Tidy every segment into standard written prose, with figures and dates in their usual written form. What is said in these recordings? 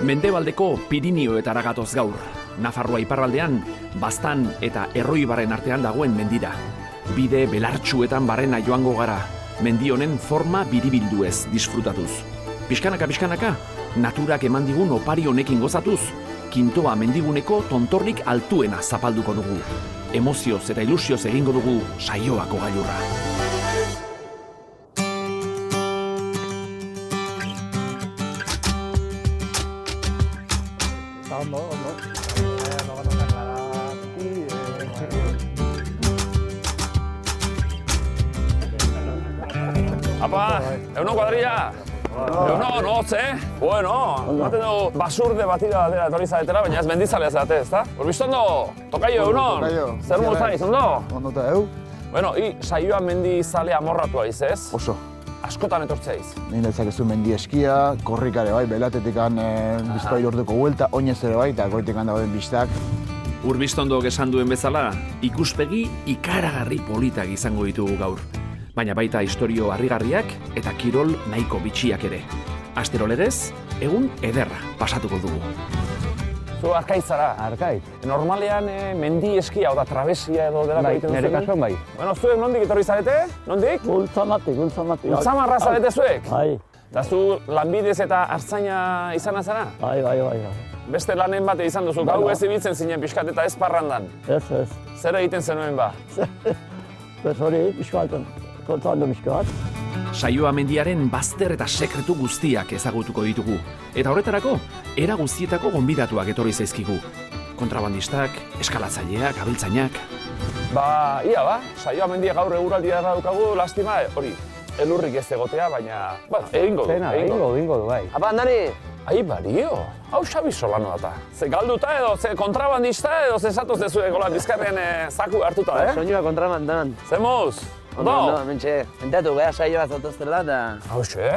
Mendebaldeko Pirinioetara gatoz gaur. Nafarroa iparraldean, Baztan eta Erroibaren artean dagoen mendira. Bide belartsuetan barrena joango gara, mendi honen forma biribilduez disfrutatuz. Pixkanaka, naturak eman digun opari honekin gozatuz, Kintoa mendiguneko tontorrik altuena zapalduko dugu. Emozioz eta ilusioz egingo dugu saioako gailurra. Apa, egunon kuadrilla. Egunon, hotz, Bueno, ematen dugu basurde batira batera etorri zaretela, baina ez mendizalea zarete, ezta? Urbistondo, tokaio, egunon. Zer muztaiz, ondo? Ondo eta eu? Bueno, saioa mendizalea amorratua izez. Oso. Askotan etortzeiz. Nire dezakezu mendi eskia, korrikare bai, belatetik bizpahiru orduko huelta, oinez ere bai, eta goitekan dagoen bistak. Urbistondok esan duen bezala, ikuspegi ikaragarri politak izango ditugu gaur. Baina baita istorio harrigarriak eta kirol nahiko bitxiak ere. Astero legez, egun ederra pasatuko dugu. Zu Arkaitz zara? Arkaitz. Normalean mendi eskia, oda trabesia edo delako egiten Nire kasuan bai. Bueno, zuek nondik etorri zarete? Nondik? Gultzamatik. Ultzamarra zarete zuek? Bai. Eta zu lanbidez eta artzaina izana zara? Bai. Beste lanen bate izan duzu, gau ez ibiltzen zinen pixkat eta ez parrandan. Ez. Zer egiten zenuen ba? Ez hori, pixkaten. Kontzaldo pixkat. Saioa mendiaren bazter eta sekretu guztiak ezagutuko ditugu. Eta horretarako, era guztietako gonbidatuak etorri zaizkigu. Kontrabandistak, eskalatzaileak, abiltzainak. Ia saioa mendia gaur eguraldia daukagu, lastima, hori, elurrik ez egotea, baina, egingo du. Bai. Apa, Andani? Ai, bario, hau Xabi Solano data. Ze galduta edo, ze kontrabandista edo, ze zatoz dezuek gola bizkarrean zaku hartuta, Soinua kontrabandan. Zemuz? Ondo, mentxe, entatu beha saioa zatoztela eta... Hauxe?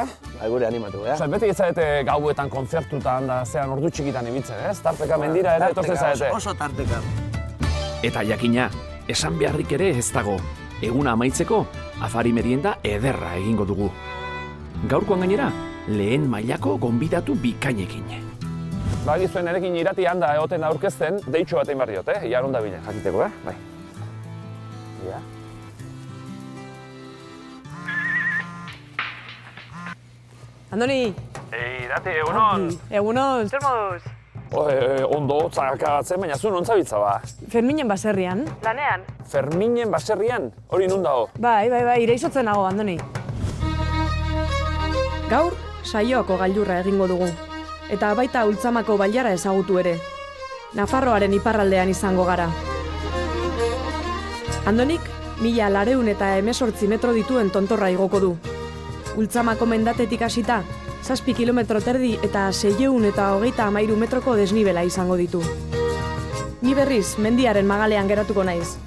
Gure animatu beha. Beti izaete gauetan, konzertutan, da zean ordu txikitan ibiltzen, ez? Tarteka mendira ere etortzen zaete. Oso tarteka. Eta jakina, esan beharrik ere ez dago. Eguna amaitzeko, afari merienda ederra egingo dugu. Gaurkoan gainera, lehen mailako gonbidatu bikainekin. Bagizuen erekin irati handa egoten aurkezten, deitxo bat egin behar diot, Iar onda bine, jakiteko, Bai. Ia. Andoni! Irati, egunon! Egunon! Zer moduz? Ondo, zakagatzen, baina zu nontzabiltza ba? Ferminen baserrian. Lanean? Ferminen baserrian? Hori nun dago? Bai, iraizotzen nago, Andoni. Gaur, saioako gailurra egingo dugu. Eta baita Ultzamako bailara ezagutu ere. Nafarroaren iparraldean izango gara. Andonik, 1918 metro dituen tontorra igoko du. Ultzamako mendatetik hasita, 7 kilometro terdi eta 623 metroko desnibela izango ditu. Ni berriz, mendiaren magalean geratuko naiz.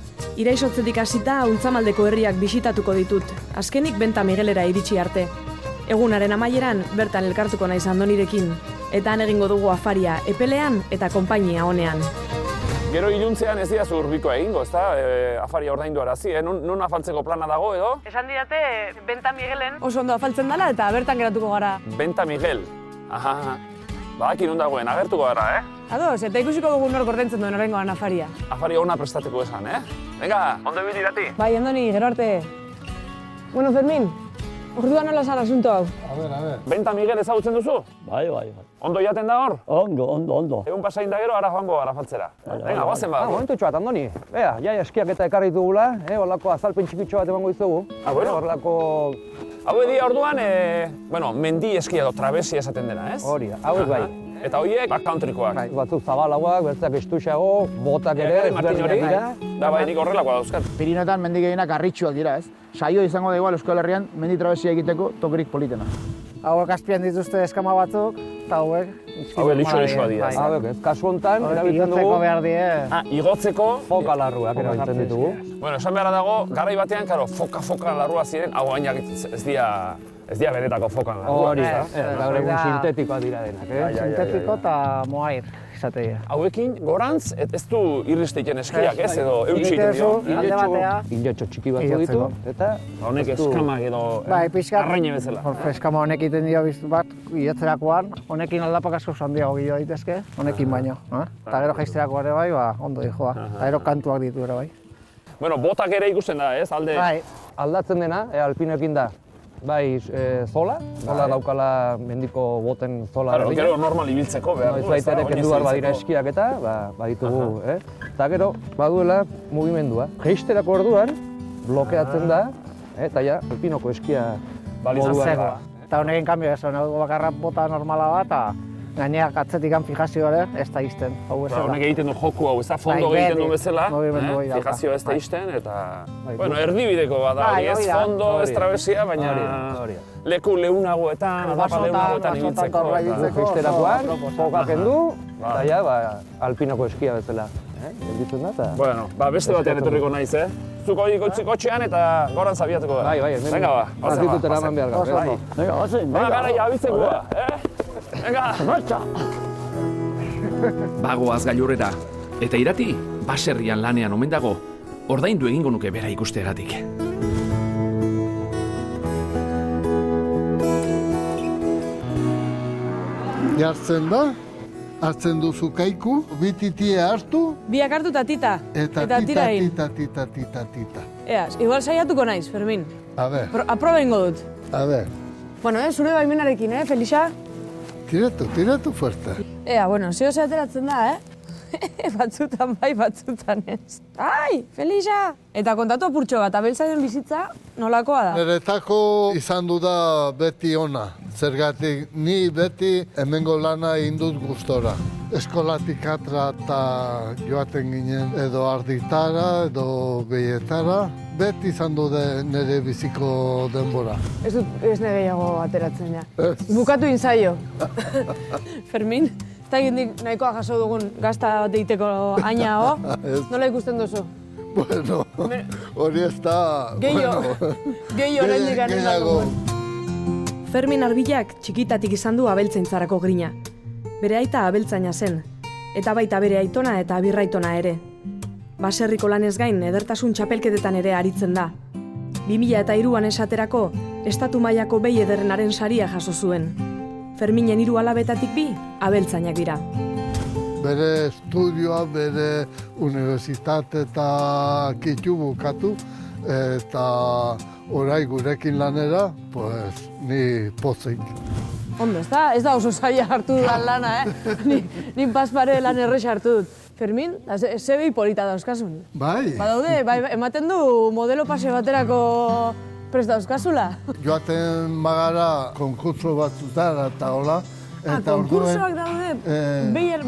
Iraizotzetik hasita, Ultzamaldeko herriak bisitatuko ditut, azkenik Benta Miguelera iritsi arte. Egunaren amaieran, bertan elkartuko naiz Andonirekin, eta han egingo dugu afaria epelean eta konpainia honean. Gero iluntzean ez diazu urbikoa egingo, ezta? Afaria ordaindu arazi, nun afaltzeko plana dago edo? Esan didate, Benta Miguelen oso ondo afaltzen dela eta bertan geratuko gara. Benta Miguel? Aha, badaki nun dagoen, agertuko gara, Ados, eta ikusiko dugu nor gordentzen duen oraingoan afaria. Afaria ona prestateko esan, Venga, ondo ibili Irati. Bai, Andoni, gero arte. Bueno, Fermin, orduan nola zara asunto hau? A ver. Benta Miguel ezagutzen duzu? Bai. Ondo jaten da hor? Ondo. Egun pasain da gero, ara joango gara faltzera. Venga, guazen bat. Momentutxo bat, Andoni. Bea, jai eskiak eta ekarri dugula, horrelako azalpen txikitxo bat emango dizugu. Bueno. Horrelako... Hau edia orduan, mendi eskia edo trabesia esaten dena, ez? Hori, hauek bai. Eta horiek, backcountrykoak. Batzuk zabalauak, bertzak estuxago, botak ere, Martin hori? Da, bai, nik horrelakoa dauzkat. Pirinoetan mendi gehienak harritsuak dira, ez? Saio izango da igual Euskal Herrian mendi trabesia egiteko tokirik politena. Hauek azpian dituzte eskama batzuk, eta hauek... Hauek lixo-lixoa dira. Hauek ez, kasu honetan, erabiltzen dugu... Igotzeko behar die. Igotzeko... Fokalarruak erabiltzen ditugu. Bueno, esan beharra dago, garai batean, karo, foka larrua ziren, hau gainak ez dira benetako fokan larrua. Hori, eta gaur egun sintetikoa dira denak, Sintetiko eta moair izatea. Hauekin, gorantz, ez du irristeiten eskiak, ez, edo eutsi egiten dio. Alde batea. Ilotxo txiki batzu ditu, eta... Honek eskamak edo arraine bezala. Eskama honek iten dio bat, iotzerakoan, honekin aldapak asko handiago gilo daitezke, honekin baino. Eta gero jaizterako ere bai, ondo dijoa. Eta gero kantuak ditu ere bai. Bueno, botak ere ikusten da, ez, alde... Aldatzen dena, alpinoekin da. Bai, zola daukala mendiko boten zola berdina. Gero normal ibiltzeko behar du, ez baita ere kendu behar badira eskiak eta baditugu, Eta gero, baduela mugimendua. Jeisterako orduan, blokeatzen da, eta ja, alpinoko eskia Balizatzeko. Eta honekin kanbio ez, bakarra bota normala bat, eta gaineak atzetik fijazio ere, ez da izten. Honek egiten du joku hau, ez da fondo egiten du bezala, fijazio ez da izten, eta... Bueno, erdibideko bada hori, ez fondo, ez trabesia, baina leku leunagoetan, adapa leunagoetan ibiltzeko. Jeisterakoan, pokak endu, eta ja, alpinoko eskia bezala. Gelditzen da, eta... Bueno, beste batean etorriko naiz, Zuko kotxean eta goran zabiatuko da. Bai, venga ba. Partitut eraman behar gaur. Venga, ozen, venga. Gara jabitzekoa, Venga, marcha! Bagoaz gailurrera, eta irati, baserrian lanean omen dago, ordaindu egingo nuke bera ikusteagatik. Jartzen da, hartzen duzu kaiku, bi titie hartu, Biak hartu eta tita. eta tira egin. tita. Eaz, igual saiatuko naiz, Fermin. A ver, Aproba ingo dut. a ver, Bueno, zure baimenarekin, Felixa? tiratu fuerte. Bueno, zeo ateratzen da, Batzutan bai, batzutan ez. Ai, Felixa! Eta kontatu apurtxo bat, abeltzainen bizitza nolakoa da? Niretako izan du da beti ona. Zergatik ni beti hemengo lana egin dut gustora. Eskolatik atra eta joaten ginen edo arditara edo behietara. Beti izan du nire biziko denbora. Ez nire gehiago ateratzen, ja. Bukatu inzaio. Fermin, eta egindik nahikoa jaso dugun gazta bat egiteko aina, nola ikusten duzu? Bueno, hori ez da... Gehiago oraindik gehiago. Fermin Arbilak txikitatik izan du abeltzaintzarako grina. Bere aita abeltzaina zen, eta baita bere aitona eta birraitona ere. Baserriko lanez gain edertasun txapelketetan ere aritzen da. 2003an esaterako, estatu mailako behi ederrenaren saria jaso zuen. Ferminen 3 alabetatik 2 abeltzainak dira. Bere estudioa, bere universitate eta kitu bukatu, eta orai gurekin lanera, pues, ni pozik. Ondo, ez da oso zaila hartu dudan lana, Nin paspare lan errex hartu dut. Fermin, ze behi polita dauzkasun. Bai. Badaude, ematen du modelo pase baterako prest dauzkazula. Joaten magara konkurso batzutara eta hola. Konkursoak daude,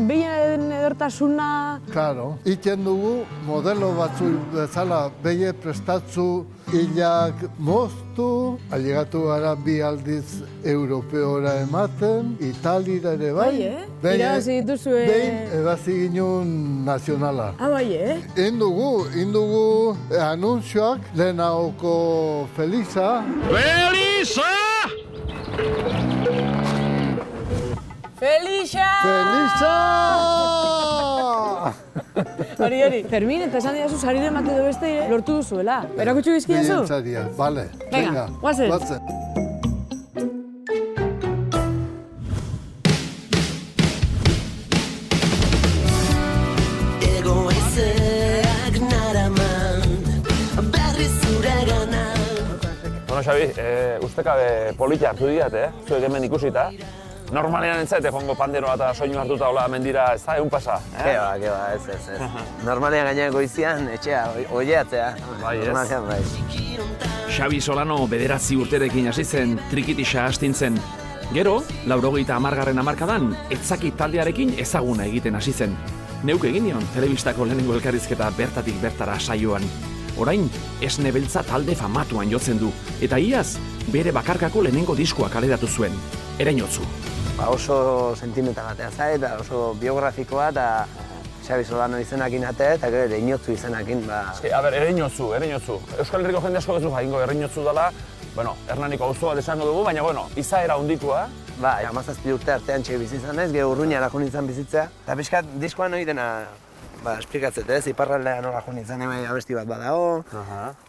behien edertasuna... Claro, iten dugu modelo batzu bezala behi prestatzu hilak moztu, ailegatu gara 2 aldiz europeora ematen, Italira ere bai. Irabazi dituzue... Behin ebazi ginen nazionala. Bai, Indugu anunzioak lehenagoko Felixa. Felixa! Felixa! Felixa! Hori. Fermin, eta esan didazu sarire emate edo beste lortu duzuela. Erakutsu bizkidazu? Bien saria, vale. Venga, guazen. Bueno, Xabi, ustekabe polita hartu diat, zuek hemen ikusita. Normalean entzaite joango panderoa eta soinu hartuta hola mendira, ez da, egun pasa? Keba, ez. Normalean gainean goizian, etxea, oiatzea. Bai, ez. Normalean, bai. Xabi Solano 9 urterekin hasi zen trikitixa astintzen. Gero, 80. hamarkadan, etzaki taldearekin ezaguna egiten hasi zen. Neuk egin nion, telebistako lehenengo elkarrizketa bertatik bertara saioan. Orain, Esne Beltza talde famatuan jotzen du, eta iaz, bere bakarkako lehenengo diskoa kaleratu zuen. Ereñotzu. Oso sentimental batea za, eta oso biografikoa, eta Xabi Solano izenakin ate, eta gero Ereinotzu izenakin, ba... A ber, Ereinotzu. Euskal Herriko jende asko ez du jakingo Ereinotzu dela, bueno, Hernaniko auzo bat esango dugu, baina, bueno, izaera handitua. Ba, 17 urte artean txe bizi izan ez, gero Urruñara joan nintzen bizitzea. Eta pixkat, diskoan hori dena, esplikatzet ez, iparraldean nola joan nintzen hemen abesti bat badago,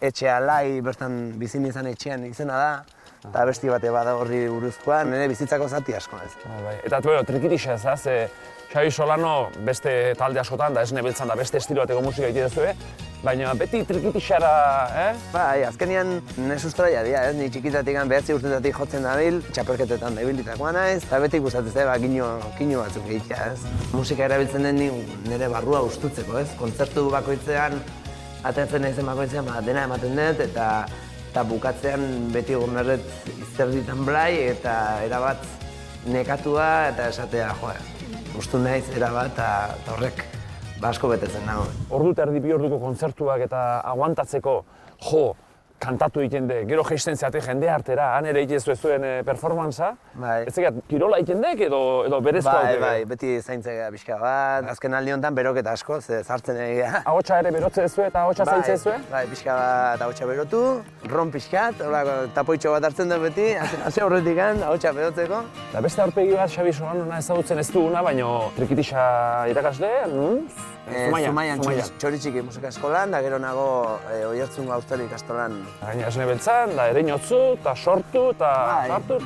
etxea lai, bertan bizi nintzen etxean izena da, eta abesti bate bada horri buruzkoa, nire bizitzako zati asko ez. Eta, trikitixa ez, Xabi Solano beste talde askotan, da ez nebeltzan da beste estilo bateko musika egite duzue, baina beti trikitixara, Bai, azkenean ne sustraia dira, ez? Ni txikitatik 9 urtetatik jotzen dabil, txapelketetan daibilitakoa naiz, eta beti gustatzen zait kinu batzuk egitea, ez? Musika erabiltzen den nire barrua ustutzeko, ez? Kontzertu bakoitzean, ateatzen naizen bakoitzean, dena ematen dut, eta bukatzean beti egon berret izterditan blai, eta erabat nekatua, eta esatea, gustu naiz erabat, eta horrek asko betetzen nago. Ordu eta erdi bi orduko kontzertuak eta aguantatzeko, kantatu egiten de, gero geisten zeate jende artera, han ere egiten zuen performantza. Ez zekat, kirola egiten dek edo berezkoa dute? Bai, beti zaintzea pixka bat. Azken aldi honetan beroketa asko, zartzen egia. Ahotsa ere berotze dezue eta ahotsa zaintze dezue? Bai, pixka bat ahotsa berotu, ron pixkat, tapoitxo bat hartzen da beti, hasi aurretik ahotsa berotzeko. Eta beste aurpegi bat Xabi Solanona ezagutzen ez duguna, baina trikitixa irakasle, Zumaian Txoritxiki musika eskolan, da gero nago Oiartzungo Auztari ikastolan. Gaina esne beltzan, da Ereinotzu, eta sortu, eta sartu,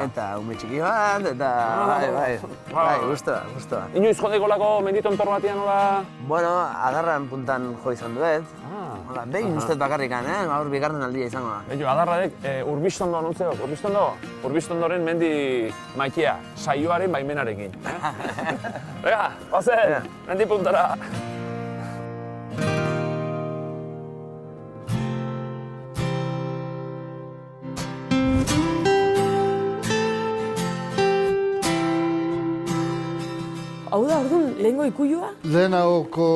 eta ume txiki bat, eta bai, guztua. Inoiz jodeko lako menditontor batian nola? Bueno, adarran puntan jo izan duet. Hola, behin ustez bakarrikan, gaur bigarren aldia izango da. Beho, adarradek Urbistondo nontzeko, Urbistondoren mendi maitea, saioaren baimenarekin. Bega, bazen, mendi puntara. Hau da, orduan, lehengo ikuilua? Lehenagoko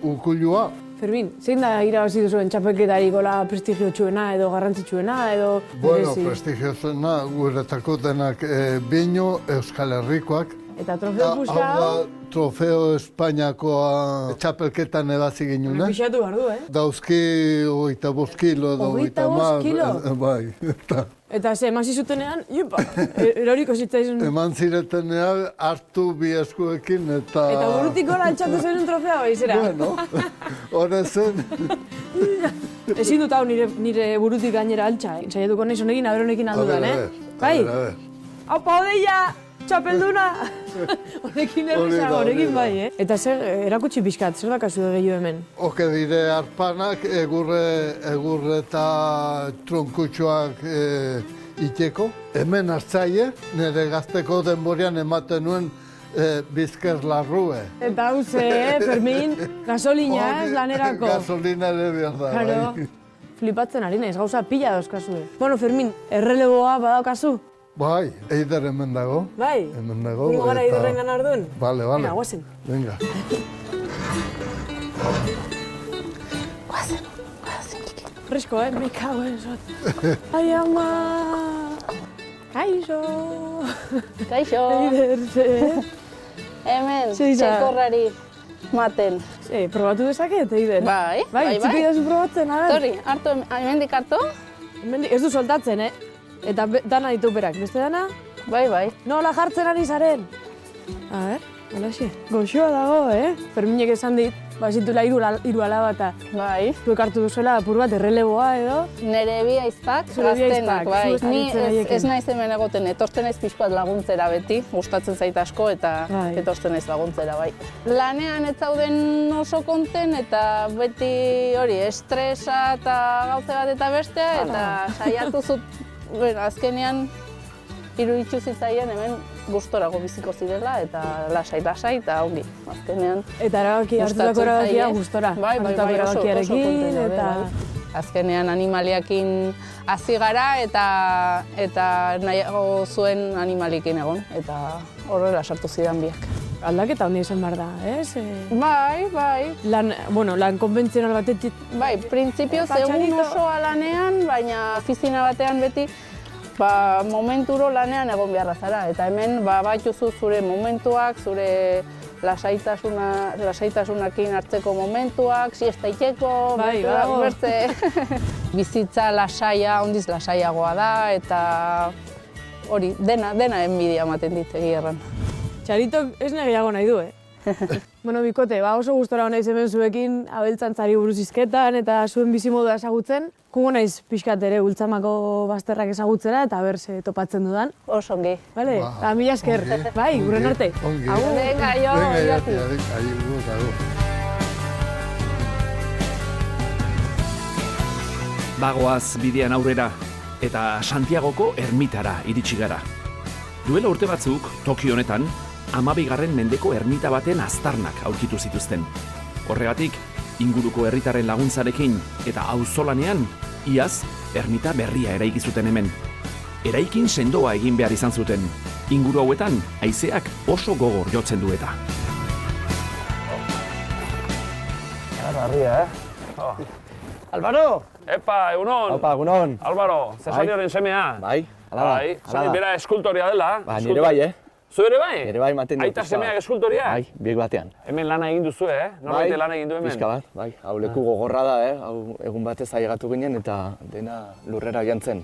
ukuilua. Fermin, zein da irabazi duzuen txapelketarik prestigiotsuena edo garrantzitsuena edo Bueno, prestigiosuena guretako denak Bino Euskal Herrikoak. Eta trofeo puska hau? Hau da, trofeo Espainiakoa txapelketan ebazi ginuna. Pixatu behar du, Dauzki 25 kilo edo 25 kilo? Bai, eta ze, eman zizutenean, jupa, eroriko zitzaizun. Eman ziretenean hartu bi eskuekin eta... Eta burutik gora altxatu zen trofea hori, zera? Bueno, hori zen. Ezin dut hau nire burutik gainera altxa, saiatuko nahi zonekin, honekin aldudan, Bai? Aupa, odeia! Txapelduna! Honekin errezago, honekin bai, Eta zer, erakutsi pixkat, zer dakazu gehiago hemen? Oke dire arpanak, egurre eta tronkutxoak iteko. Hemen hartzaile, nire gazteko denborean ematen nuen bizker larrue. Eta hau ze, Fermin, gasolina ez lanerako. Gasolina ere behar da, bai. Flipatzen ari naiz, gauza pila dauzkazu. Bueno, Fermin, erreleboa badaukazu? Bai, Eider hemen dago. Bai? Hemen dago. Gungo gara Eiderren gana orduan? Bale. Venga, guazen. Venga. Guazen, kiki. Fresko, me cago en zot. Ai, ama! Kaixo! Kaixo! Eider, ze? Hemen, txekorrari maten. Probatu dezaket, Eider? Bai. Txiki dazu probatzen, ara? Torri, hemendik hartu? Ez du soltatzen, Eta dana ditu berak, beste dana? Bai. Nola jartzen ari zaren? A ber, hola xe. Goxoa dago, Ferminek esan dit, bazitula hiru alaba eta... Bai. Zuek hartu duzuela apur bat erreleboa edo... Nere bi aizpak, gaztenak, bai. Ni ez naiz hemen egoten, etortzen naiz pixkoat laguntzera beti, gustatzen zait asko eta etortzen naiz laguntzera, bai. Lanean ez zauden oso konten eta beti hori, estresa eta gauze bat eta bestea, eta saiatu zut... Azkenean, iruditzu zitzaien hemen gustorako biziko zirela eta lasai eta ongi, azkenean. Eta hartutako erabakia gustora. Bai, oso konten eta... Azkenean animaliakin hasi gara eta nahiago zuen animalikin egon, eta horrela sartu zidan biak. Aldaketa honi esan behar da, ez? Bai. Lan konbentzional batetik... Bai, printzipioz egun osoa lanean, baina ofizina batean beti momenturo lanean egon beharra zara. Eta hemen batuzu zure momentuak, zure lasaitasunakin hartzeko momentuak, siesta iteko, Bai, beste bizitza lasaia, ondiz lasaiagoa da, eta hori, dena enbidia ematen dit egia erran. Txaritok ez gehiago nahi du, Bueno, bikote, oso gustora naiz hemen zuekin abeltzantzari buruz hizketan eta zuen bizimodua ezagutzen. Jungo naiz pixkat ere Ultzamako bazterrak ezagutzera eta ber ze topatzen dudan. Oso ongi. Bale, mila esker. Bai, gurren arte. Ongi. Agur. Venga, jo, Venga, Ioti. agur. Bagoaz bidean aurrera eta Santiagoko ermitara iritsi gara. Duela urte batzuk, Tokio honetan, 12. mendeko ermita baten aztarnak aurkitu zituzten. Horregatik, inguruko herritarren laguntzarekin eta auzolanean, iaz, ermita berria eraiki zuten hemen. Eraikin sendoa egin behar izan zuten. Inguru hauetan, haizeak oso gogor jotzen du eta. Garria, Álvaro! Epa, egunon! Opa, egunon. Álvaro, Cesarioren semea. Bai, hala da. Bai, zari bera eskultoria dela. Ba, nire bai, Zu ere bai? Nire bai, maten dut. Aita semeak eskultoria? Bai, biek batean. Hemen lana egin duzu, Norbaite lana egin du hemen? Pixka bat, bai. Hau leku gogorra da, Hau egun batez ailegatu ginen eta dena lurrera jantzen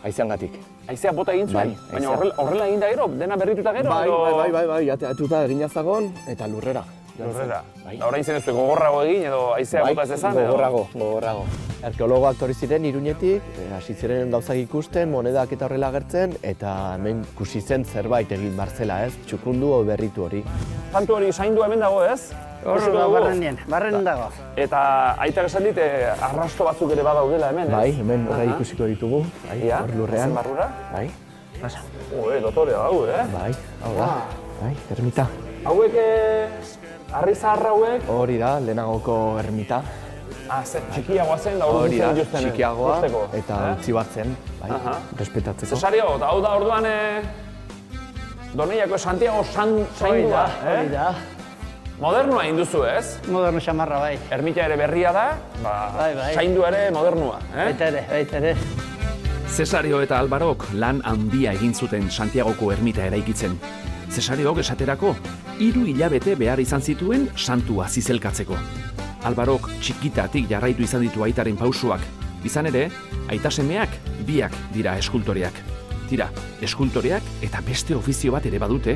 haizeangatik. Haizea bota egin zuen? Bai, Baina haizea. horrela egin da gero? Dena berrituta gero? Bai, jateatuta egina zagon eta lurrera. Lurrera. Bai. Orain zen duzu gogorrago egin edo haizea bota ez ezan? Gogorrago. Arkeologoak torri ziren Iruñetik, hasi ziren gauzak ikusten, monedak eta horrela agertzen, eta hemen ikusi zen zerbait egin barzela, txukundu o berritu hori. Santu hori zaindu hemen dago, ez? Barrenin dago. Eta aitak esan dit, arrasto batzuk ere badaudela hemen, ez? Bai, hemen horra ikusiko ditugu, hor lurrean. Zen barrura? Bai, Dotorea dago, bai, hau da, bai, ermita. Hauek, harri zaharra hauek? Hori da, lehenagoko ermita. Txikiagoa zen, da Hori da, dituzten, txikiagoa ikusteko, eta utzi bat zen, bai, respetatzeko. Cesario, eta hau da orduan, Doneiako Santiago zaindua, Hori da. Modernoa egin duzu, ez? Moderno xamarra, bai. Ermita ere berria da, Bai. zaindua ere modernua, Baita ere. Cesario eta Alvarok lan handia egin zuten Santiagoko ermita eraikitzen. Cesariok esaterako 3 hilabete behar izan zituen santua zizelkatzeko. Alvarok txikitatik jarraitu izan ditu aitaren pausuak. Izan ere, aita semeak biak dira eskultoreak. Tira, eskultoreak eta beste ofizio bat ere badute.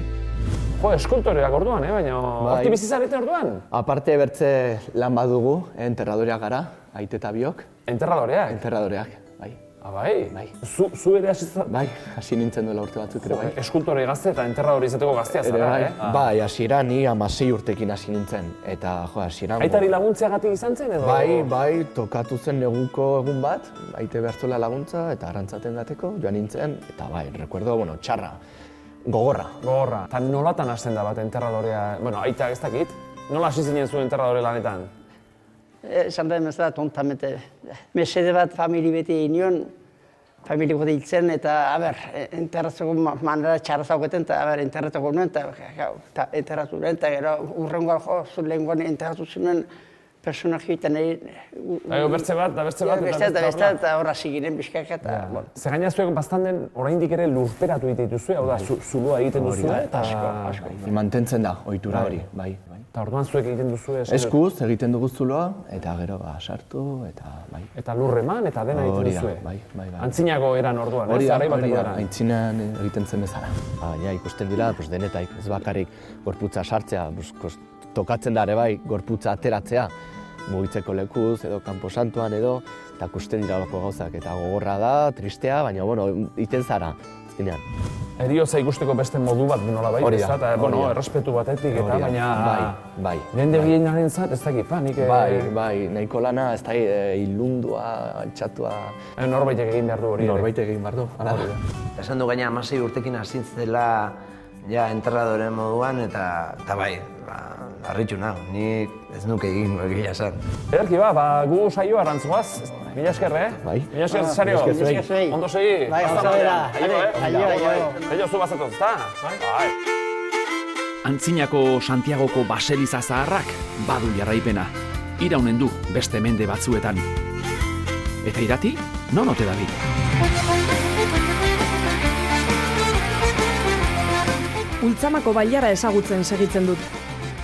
Jo, eskultoreak orduan, baina horti bizizarete orduan? Aparte bertze lan badugu, enterradoreak gara, aite eta biok. Enterradoreak? Enterradoreak, bai. Bai? Zu ere Bai, hasi nintzen duela urte batzuk ere bai. Eskultore gazte eta enterradore izateko gaztea zara, Bai, hasieran ni 16 urtekin hasi nintzen. Eta, hasieran... Aitari laguntzeagatik izan zen edo? Bai, tokatu zen neguko egun bat, aite behartzuela laguntza eta arrantzaten gateko, joan nintzen, eta bai, recuerdo, txarra, gogorra. Gogorra. Eta nolatan hasten da bat enterradorea, aita ez dakit, nola hasi zinen zuen enterradore lanetan? Esan da emez da, tontamente. Mesede bat famili beti egin nion, familiko hiltzen eta, enterratzeko manera txarra zauketen, eta, enterratzeko nuen, eta enterratu nuen, eta gero urrengoa lehengoan enterratu zuen personaji eta nahi... Bertze bat, eta horra ziginen bizkak eta... Zer gaina zuek bastanden oraindik ere lurperatu egiten dituzue, hau da, zulua egiten duzue, eta... Asko. Mantentzen da, ohitura hori, bai. Eta orduan zuek egiten duzue... Eskuz, egiten dugu zuloa, eta gero sartu, eta bai. Eta lurreman, eta dena egiten duzue. Bai. Antzinako eran orduan, ez? Hori da, aintzinean egiten zen bezala. Baina ikusten dira, denetaik, ez bakarrik gorputza sartzea, tokatzen da ere bai, gorputza ateratzea, mugitzeko lekuz, edo kanposantuan edo, eta ikusten dira bako gauzak, eta gogorra da, tristea, baina, iten zara, azkenean. Erioza ikusteko beste modu bat nola bai, eta, errespetu batetik, eta baina... Bai. Jende gehienaren zat, ez dakit, nik... Bai, nahiko lana, ez da, ilundua, altxatua... Norbaitek egin behar du hori. Norbaitek egin behar du, hala. Esan du gaina 16 urtekin hasintzela enterradoren moduan, eta bai, harritu nago, nik ez nuke egin egia esan. Ederki gu saioa arrantzuaz, mila esker, Bai. Mila esker, Cesario. Ondo segi. Bai, ondo bera. Aio, zu bazatoz, ezta? Bai. Antzinako Santiagoko baseliza zaharrak badu jarraipena. Iraunen du beste mende batzuetan. Eta Irati, non ote dabil? Ultzamako bailara ezagutzen segitzen dut.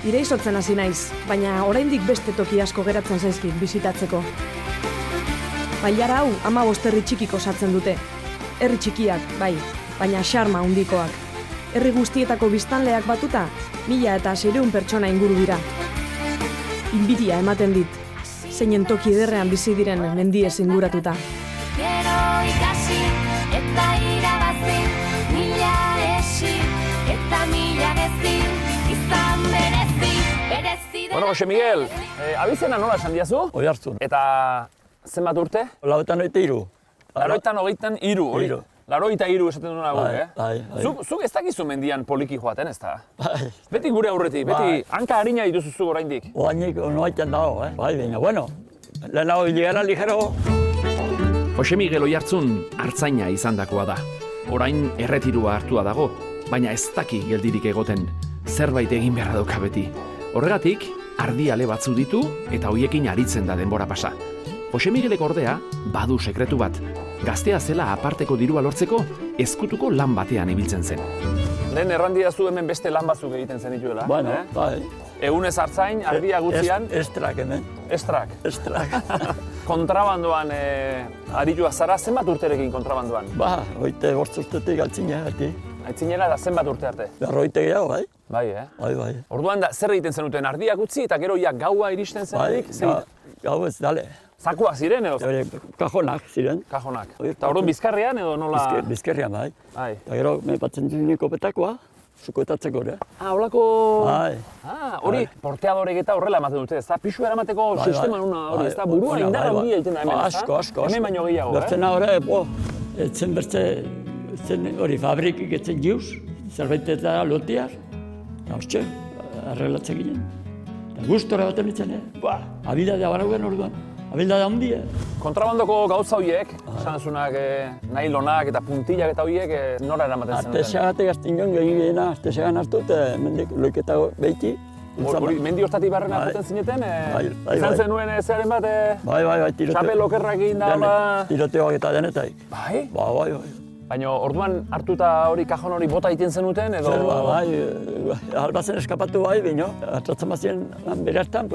Iraizotzen hasi naiz, baina oraindik beste toki asko geratzen zaizkit bisitatzeko. Bailara hau 15 herri txikik osatzen dute. Herri txikiak, bai, baina xarma handikoak. Herri guztietako biztanleak batuta, 1600 pertsona inguru dira. Inbidia ematen dit, zeinen toki ederrean bizi diren mendiez inguratuta. Gero ikasi eta irabazi, mila esi eta mila gezi, izan berezi, berezi dena. Bueno, Jose Miguel, abizena nola esan diazu? Oiartzun. Eta zenbat urte? 83. 83, 83 esaten duna guk, Bai. Zuk ez dakizu mendian poliki joaten, ez da? Beti gure aurretik, beti hanka harina dituzu zuk oraindik. Oainik noaiten dago, Bai, baina, bueno, lehenago hiligara ligero. Jose Miguel Oiartzun artzaina izandakoa da. Orain erretirua hartua dago, baina ez daki geldirik egoten. Zerbait egin beharra dauka beti. Horregatik, ardiale batzu ditu eta hoiekin aritzen da denbora pasa. Jose Miguelek ordea, badu sekretu bat. Gaztea zela aparteko dirua lortzeko, ezkutuko lan batean ibiltzen zen. Lehen errandidazu hemen beste lan batzuk egiten zen dituela. Bueno, bai. Egunez artzain, ardia gutxian. Estrak hemen. Estrak. Estrak. Kontrabandoan aritua zara, zenbat urterekin kontrabandoan? Ba, hoite urtetik altzina gati. Aitzinera da zenbat urte arte? 40 gehiago, bai. Bai, Bai. Orduan da, zer egiten zenuten, ardiak utzi eta gero gaua iristen zenetik? Gau ez dale. Zakuak ziren edo? Kajonak ziren. Kajonak. Eta orduan bizkarrean edo nola? Bizkarrean, bai. Bai. Eta gero, batzen ziniko petakoa, sukoetatzeko ere. Holako... Bai. Hori, porteadorek eta horrela ematen dute, ez da? Pisu eramateko sistema hori, ez da? Burua indar handia egiten da hemen, ez da? Asko. Hemen baino gehiago, Bertzena hori, etzen bertze, hori fabrikik etzen jiuz, zerbait eta lotiar, hauste, arreglatzen ginen. Gustora baten nintzen, abildadea baraugen orduan, abildadea handia. Kontrabandoko gauza horiek, esan zunak nailonak eta puntillak eta horiek nora eramaten zenuten? Artesagatek azten joan gehiagena, artesagan hartu eta mendik loiketa behiti. Mendi hortatik barrena joten zineten? Izan zenuen zearen bat? Bai, tiroteo. Xapel okerrak egin da? Tiroteoak eta denetaik. Bai? Bai. Baina orduan hartuta hori kajon hori bota egiten zenuten edo? Zer, bai, albazen eskapatu bai, bino. Atratzen bazien bere hartan,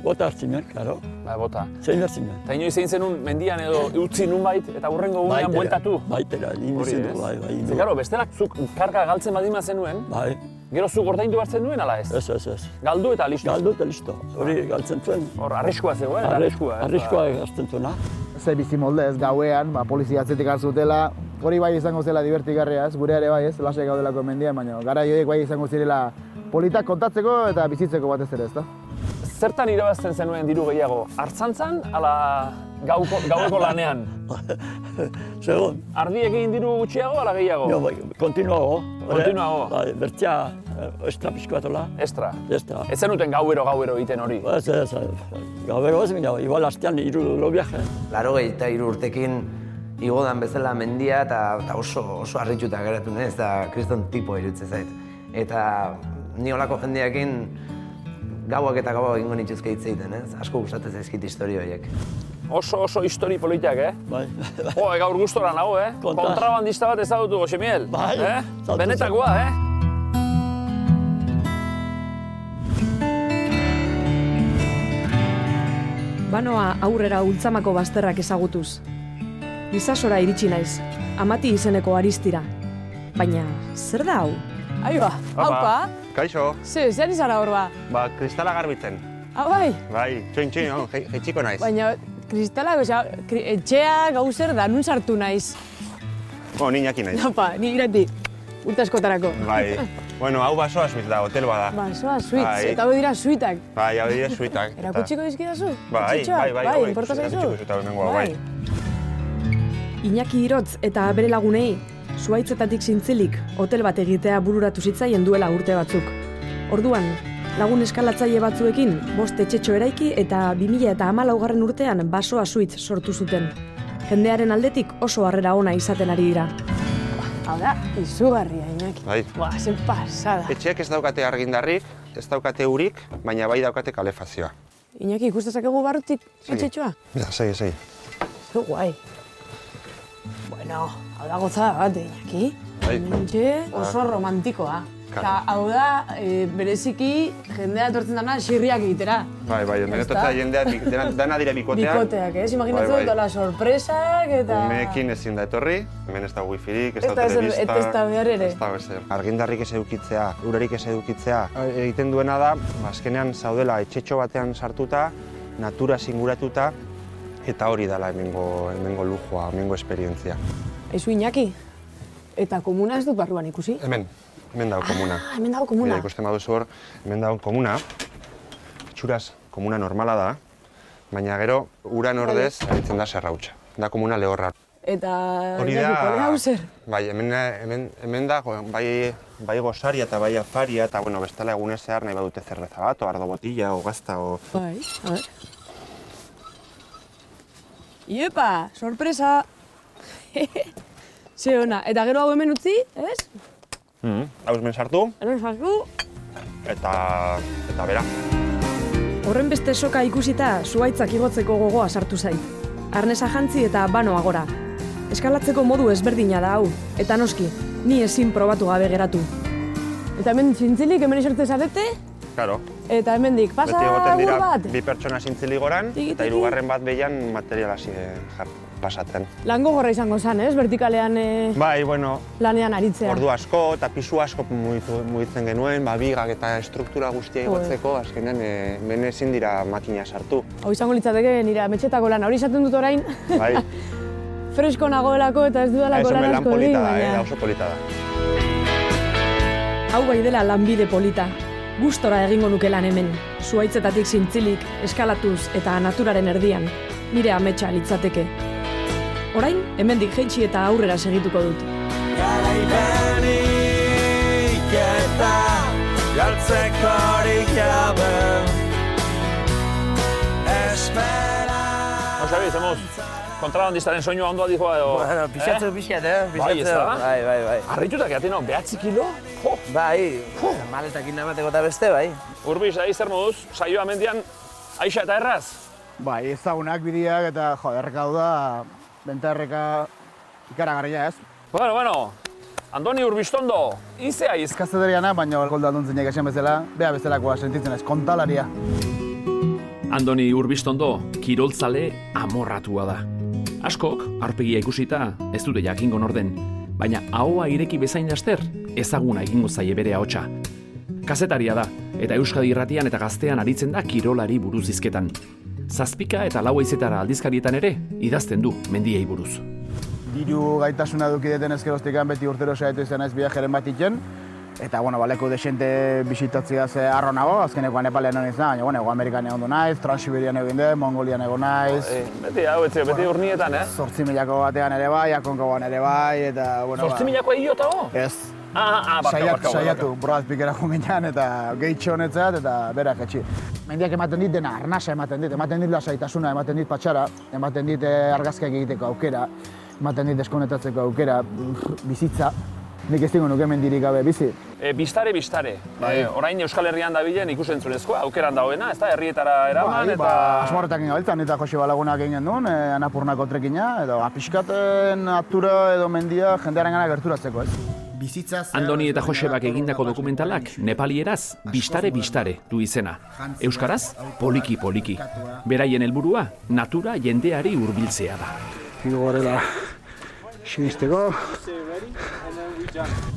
bota hartzen nuen, klaro. Bai, bota. Zein hartzen nuen. Eta inoiz egin zenun mendian edo utzi nunbait eta hurrengo gunean bueltatu? Baitera, indizen du, bai. Zer, gero, bestelak zuk karga galtzen badima zenuen? Bai. Gero zuk ordaindu hartzen duen, ala ez? Ez. Galdu eta listo? Galdu eta listo. Hori galtzen zuen. Hor, arriskua zegoen, arriskua hartzen zuena. Ze bizi molde ez gauean, polizia atzetik hartzutela, hori bai izango zela divertigarria ez, gure ere bai ez, lasai gaudelako mendian, baina gara joiek bai izango zirela politak kontatzeko eta bizitzeko batez ere, ezta? Zertan irabazten zenuen diru gehiago? Artzantzan, ala gaueko lanean? Segun. Ardiekin diru gutxiago, ala gehiago? Jo, bai, kontinuago. Kontinuago? Bai, bertzea, estra pixko bat ola. Estra? Estra. Ez zenuten gauero egiten hori? Ez, gauero ez, igual hastean hiru viaje. 83 urtekin igodan bezala mendia eta oso harrituta geratu naiz, eta kriston tipo iruditzen zait. Eta ni holako jendeekin gauak eta gauak egingo nituzke hitz egiten, ez? Asko gustatzen zaizkit historia horiek. Oso histori politak, Bai. Gaur gustora nago, Kontrabandista bat ezagutu, Jose Miguel. Bai. Benetakoa, Banoa aurrera Ultzamako bazterrak ezagutuz. Gizasora iritsi naiz, Amati izeneko Aristira. Baina, zer da hau? Aiba, haupa. Kaixo. Zer izara hor ba? Ba, kristala garbitzen. Bai? Bai, txoin, jetxiko naiz. Baina, kristalak, etxea gauzer da, nun sartu naiz. Niñaki naiz. Haupa, ni irati, urte askotarako. Bai, hau basoa suite da, hotel bada. Basoa suite, eta hau dira suitak. Bai, hau dira suitak. Erakutsiko dizkidazu? Bai, inporta zaizu? Bai. Iñaki Irotz eta bere lagunei, zuhaitzetatik zintzilik, hotel bat egitea bururatu zitzaien duela urte batzuk. Orduan, lagun eskalatzaile batzuekin, 5 etxetxo eraiki eta 2014 urtean basoa suite sortu zuten. Jendearen aldetik oso harrera ona izaten ari dira. Hau da, izugarria, Iñaki. Bai. Zen pasada. Etxeak ez daukate argindarrik, ez daukate urik, baina bai daukate kalefazioa. Iñaki, ikustezakegu barrutik etxetxoa? Ja, segi. Zu guai. Bueno, hau da gozada bat, Iñaki. Bai. Oso romantikoa. Eta hau da, bereziki jendea etortzen dana xirriak egitera. Bai, menetotzea jendea dana dire bikoteak. Bikoteak, imaginatzen dut, hola sorpresak eta... Umeekin ezin da etorri, hemen ez da wifirik, ez da telebista... Eta ez da behar ere. Ez da bezer. Argindarrik ez edukitzea, urarik ez edukitzea. Egiten duena da, azkenean zaudela etxetxo batean sartuta, natura singuratuta, eta hori dela hemengo lujoa, hemengo esperientzia. Eizu Iñaki, eta komuna ez dut barruan ikusi? Hemen dago komuna. Hemen dago komuna. Mira, ikusten baduzu hor, hemen dago komuna. Itxuraz, komuna normala da, baina gero uran ordez aritzen da serrautxa. Da komuna lehorra. Eta Iñaki, kolea hau zer? Bai, hemen da, bai gosaria eta bai afaria, eta bestela egunez zehar nahi badute zerbeza bat, o ardo botilla, o gazta, o... Bai, a ver. Iepa, sorpresa! Ze ona, eta gero hau hemen utzi, ez? Hau hemen sartu. Hemen sartu. Eta bera. Horren beste soka ikusita, zuhaitzak igotzeko gogoa sartu zait. Arnesa jantzi eta banoa gora. Eskalatzeko modu ezberdina da hau, eta noski, ni ezin probatu gabe geratu. Eta hemen zintzilik, hemen esertze zarete? Claro. Eta hemendik, pasa agur bat? Bi pertsona zintzili goran, eta hirugarren bat behian materiala pasatzen. Lango gorra izango zen, ez? Vertikalean bai, lanean aritzea. Ordu asko eta pisu asko mugitzen genuen, bigak eta estruktura guztia igotzeko, azkenean hemen ezin dira makina sartu. Hau izango litzateke nire ametxetako lana, hori izaten dut orain. Bai. Fresko nagoelako eta ez dudalako lan asko egin, baina... Oso polita da. Hau bai dela lanbide polita. Gustora egingo nuke lan hemen, zuhaitzetatik zintzilik, eskalatuz eta naturaren erdian, nire ametsa litzateke. Orain, hemendik jaitsi eta aurrera segituko dut. Garaipenik eta galtzekorik jabe espera. Xabi, zemuz, kontrabandistaren soinua ondo adijoa edo... Bueno, pixat, Bai, ez da? Bai. Arritutak eatino, 9 kilo? Bai, maletakin namateko eta beste, bai. Urbiz, zer moduz, saioa mendian, aixa eta erraz? Bai, ezagunak bideak eta, erreka hau da, benta erreka ikaragarria ez. Bueno, Andoni Urbistondo, ize aiz? Kazetariana, baina golda duntzeinak esan bezala, bea bezalakoa sentitzen ez, kontalaria. Andoni Urbistondo, kiroltzale amorratua da. Askok, aurpegia ikusita, ez dute jakingo norden, baina ahoa ireki bezain laster, ezaguna egingo zaie bere ahotsa. Kazetaria da, eta Euskadi Irratian eta Gaztean aritzen da kirolari buruz hizketan. 7 eta 4 haizetara aldizkarietan ere, idazten du mendiei buruz. Diru gaitasuna dukideten ezkerostikan beti urtero saiatu izan ez biajeren bat iten, eta, leku desente bisitatzea ze harro nago, azkeneko Nepalean egon izan, baina, Ego Amerikan egon du naiz, Transiberian egin den, Mongolian egon naiz. Beti urnietan, 8.000 batean ere bai, Akonkagoan ere bai, eta, 8.000 idiotago? Ez. Saiatu, Brad Pickera junginan eta gehitxo honetzat eta berak etxi. Mendiak ematen dit dena, arnasa ematen dit lasaitasuna, ematen dit patxara, ematen dit argazkiak egiteko aukera, ematen dit deskonetatzeko aukera, bizitza. Nik ez dingo nuke mendirik gabe bizi. Bistare. Orain Euskal Herrian dabilen ikusentzunezkoa, aukeran dagoena, ez da, herrietara eraman eta... Asmoretak gabiltzan eta Jose Balagunak egin duen, Anapurnako trekina, edo pixkaten natura edo mendia jendearen gana gerturatzeko, ez? Andoni eta Josebak egindako dokumentalak nepalieraz bistare du izena. Euskaraz, poliki. Beraien helburua, natura jendeari hurbiltzea da. Higo gorela, sinisteko.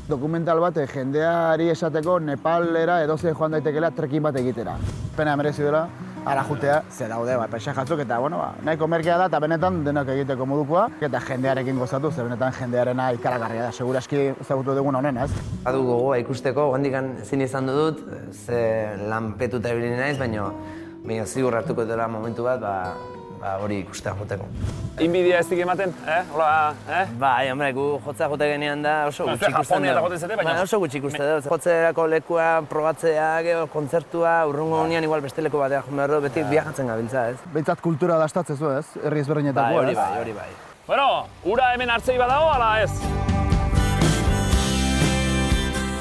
Dokumental bat jendeari esateko Nepalera edoze joan daitekela trekin bat egitera. Pena merezi dela, ara jutea, ze daude, paisajatzuk eta, nahiko merkea da eta benetan denak egiteko modukoa. Eta jendearekin gozatu, ze benetan jendearena ikaragarria da, seguraski ezagutu dugun honen, ez? Badu gogoa ikusteko, handikan ezin izan dut, ze lanpetuta ibili naiz, baina zigur hartuko dela momentu bat, hori ikustea joteko. Inbidia ez dik ematen, Hola, Bai, hombre, gu jotzea jote genean da oso gutxi ikusten dut. Oso gutxi ikusten dut. Jotzerako lekua, probatzea, kontzertua, urrungo unian igual beste leku batean joan behar dut, beti viajatzen gabiltza, ez? Behintzat kultura dastatzezu, ez? Herri ezberdinetako, ez? Hori bai. Bueno, ura hemen hartzei badago, ala ez?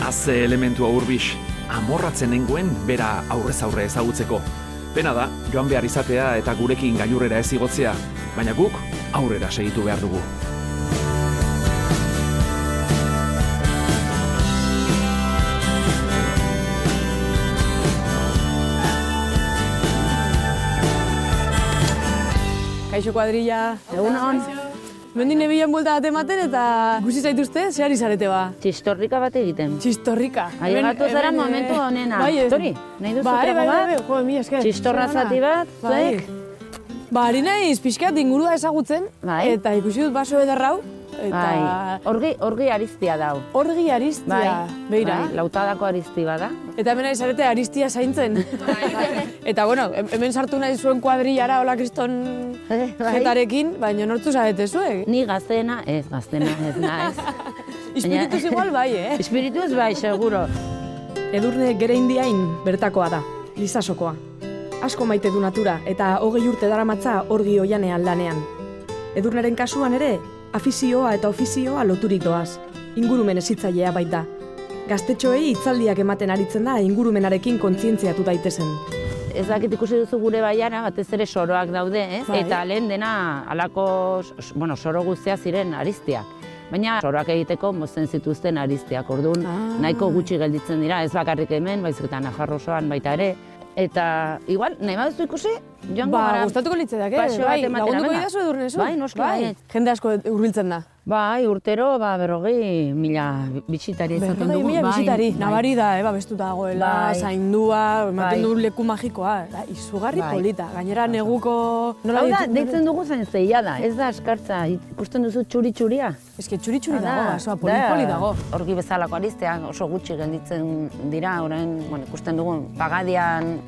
Aze elementua Urbix, amorratzen nengoen bera aurrez aurre ezagutzeko. Pena da, joan behar izatea eta gurekin gailurrera ez igotzea, baina guk aurrera segitu behar dugu. Kaixo kuadrilla. Egunon. Mendin nebilen buelta bat ematen eta ikusi zaituzte, zehar izarete ba? Txistorrika bat egiten. Txistorrika. Ailegatu zara momentu honena. Tori, nahi duzu trego bat? Bai, mila esker. Txistorra zati bat, zuek? Ba, ari naiz pixkat ingurua ezagutzen, eta ikusi dut baso ederrau. Orgi ariztia dau. Orgi ariztia, beira. Lautadako arizti bada. Eta hemen ari zarete ariztia zaintzen. Eta, bueno, hemen sartu nahi zuen kuadrillara, hola kriston jetarekin, baina nortu zarete zuek? Ni gaztena ez naiz. Espirituz igual bai, Espirituz bai, seguro. Edurne Gereindiain bertakoa da, Lizasokoa. Asko maite du natura eta 20 urte daramatza orgi oianean lanean. Edurneren kasuan ere, afizioa eta ofizioa loturik doaz. Ingurumen hezitzailea baita. Gaztetxoei hitzaldiak ematen aritzen da ingurumenarekin kontzientziatu daitezen. Ez dakit ikusi duzu gure baiara, batez ere soroak daude, eta lehen dena halako soro guztia ziren ariztiak. Baina soroak egiteko mozten zituzten ariztiak, orduan nahiko gutxi gelditzen dira, ez bakarrik hemen, baizik eta Nafarro osoan baita ere. Eta, igual, nahi baduzu ikusi, joango gara... Ba, gustatuko litzetak, lagunduko idazu edurne zu? Bai, noski, bai. Jende asko hurbiltzen da. Bai, urtero, 40.000 bisitari izaten dugu. 40.000 bisitari, nabari da, bestuta dagoela, zaindua, ematen du leku magikoa. Izugarri polita, gainera neguko... Hau da, deitzen dugu zen zeia da, ez da askartza, ikusten duzu txuri-txuria. Ez que txuri-txuri dago, poli dago. Orgi bezalako aristeak oso gutxi gelditzen dira, orain ikusten dugu pagadian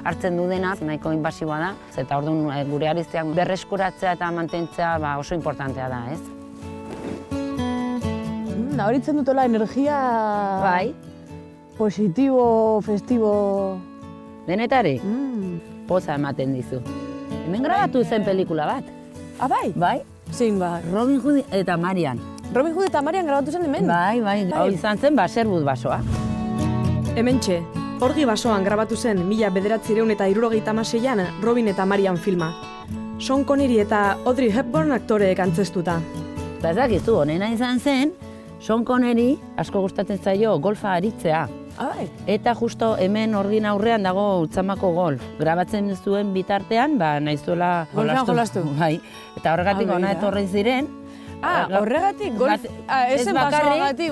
hartzen du dena, nahiko inbasiboa da, eta orduan gure aristeak berreskuratzea eta mantentzea oso importantea da, ez? Nabaritzen dutela energia... Bai. Positibo, festibo... Denetari? Poza ematen dizu. Hemen grabatu zen pelikula bat. Ah, bai? Bai. Zein ba? Robin Hood eta Marian. Robin Hood eta Marian grabatu zen hemen? Bai. Hau izan zen Baserbud basoa. Hementxe, orgi basoan grabatu zen 1976an Robin eta Marian filma. Sean Connery eta Audrey Hepburn aktoreek antzestuta. Eta ez dakizu, honena izan zen, Sean Connery asko gustatzen zaio golfa aritzea. Eta justo hemen orgin aurrean dago Ultzamako golf. Grabatzen zuen bitartean, nahi zuela jolastu. Bai. Eta horregatik hona etorri ziren. Horregatik? Ezen basoagatik.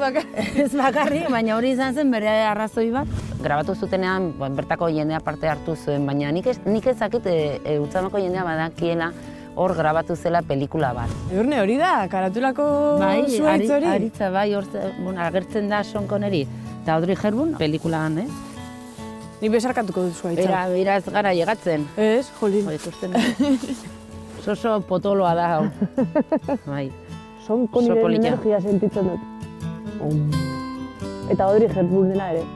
Ez bakarrik, baina hori izan zen bere arrazoi bat. Grabatu zutenean bertako jendea parte hartu zuen, baina nik ez dakit Ultzamako jendea badakiela hor grabatu zela pelikula bat. Edurne hori da, karatulako zuaitz hori? Bai, aritza bai, agertzen da Sean Connery. Eta Audrey Hepburn pelikulan, ez? Nik besarkatuko dut zuaitza. Bera ez gara llegatzen. Ez, jolin. Oso potoloa da, hau. Bai. Sean Conneryren energia sentitzen dut. Eta Audrey Hepburnena ere.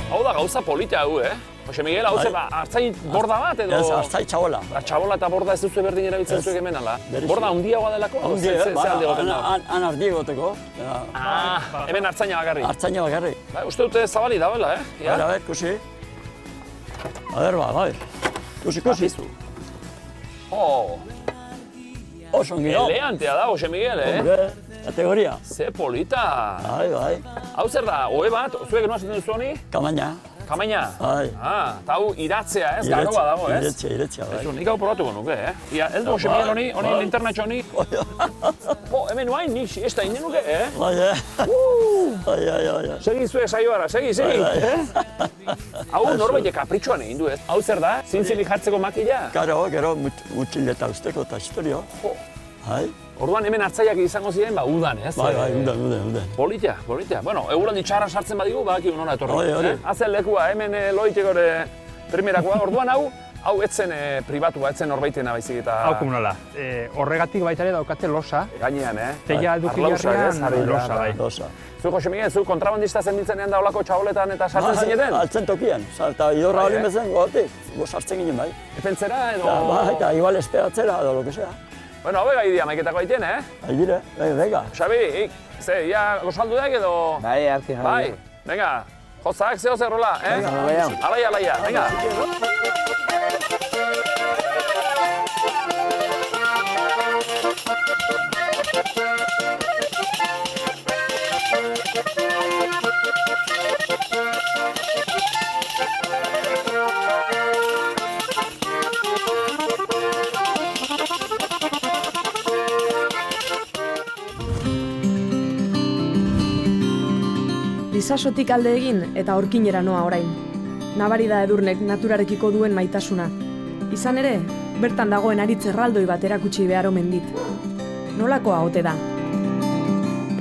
Hau da gauza polita hau, Jose Miguel, hau zer da, hartzain borda bat edo... Ez, hartzain txabola. Txabola eta borda ez duzu berdin erabiltzen zuek hemen, ala? Borda handiagoa delako? Han ardi egoteko. Hemen hartzaina bakarrik? Hartzaina bakarrik. Uste dute zabali dagoela, A ver, kusi. A ver, bai. Kusi. Oso ongiro. Eleantea da, Jose Miguel, Hombre, kategoria. Ze polita. Bai. Hau zer da, ohe bat, zuek noa zaten duzu honi? Kamaina. Kamaina? Bai. Eta hau iratzea, ez? Garoa dago, ez? Iratzea, bai. Nik hau probatuko nuke, Ez du Jose Miguel honi linternatxo honi? Hemen nuain, nik ez da inen nuke, Bai. Segi zuek saioara, segi. Hau norbait kapritxoan egin du, ez? Hau zer da, zintzilik jartzeko makila? Gero, mutxileta usteko eta historio. Orduan hemen hartzaiak izango ziren, udan, ez? Bai, udan. Polita. Bueno, eguraldi txarra sartzen badigu, badaki nora etorri. Hori. Hazen lekua, hemen loitekore primerakoa. Orduan hau etzen pribatua, etzen norbaitena baizik eta... Hau komunala. Horregatik baita ere daukate losa. Gainean, Teia edukilarrean losa, bai. Zu, Jose Miguel, zu kontrabandista zenbiltzenean da olako txaboletan eta sartzen zineten? Altzen tokian. Eta idorra hori bezen, gotik, sartzen ginen bai. Epentzera edo... Eta igual esperatzera edo lo que sea. Bueno, hau ega idia maiketako aitien, Aidire, venga. Xabi, ya gozaldu daik edo... Bai, arki jabi. Bai, venga, jozak, zeo zerrola, Alaia, venga. Itsasotik alde egin eta aurkinera noa orain. Nabari da Edurnek naturarekiko duen maitasuna. Izan ere, bertan dagoen aritz erraldoi bat erakutsi behar omen dit. Nolakoa ote da?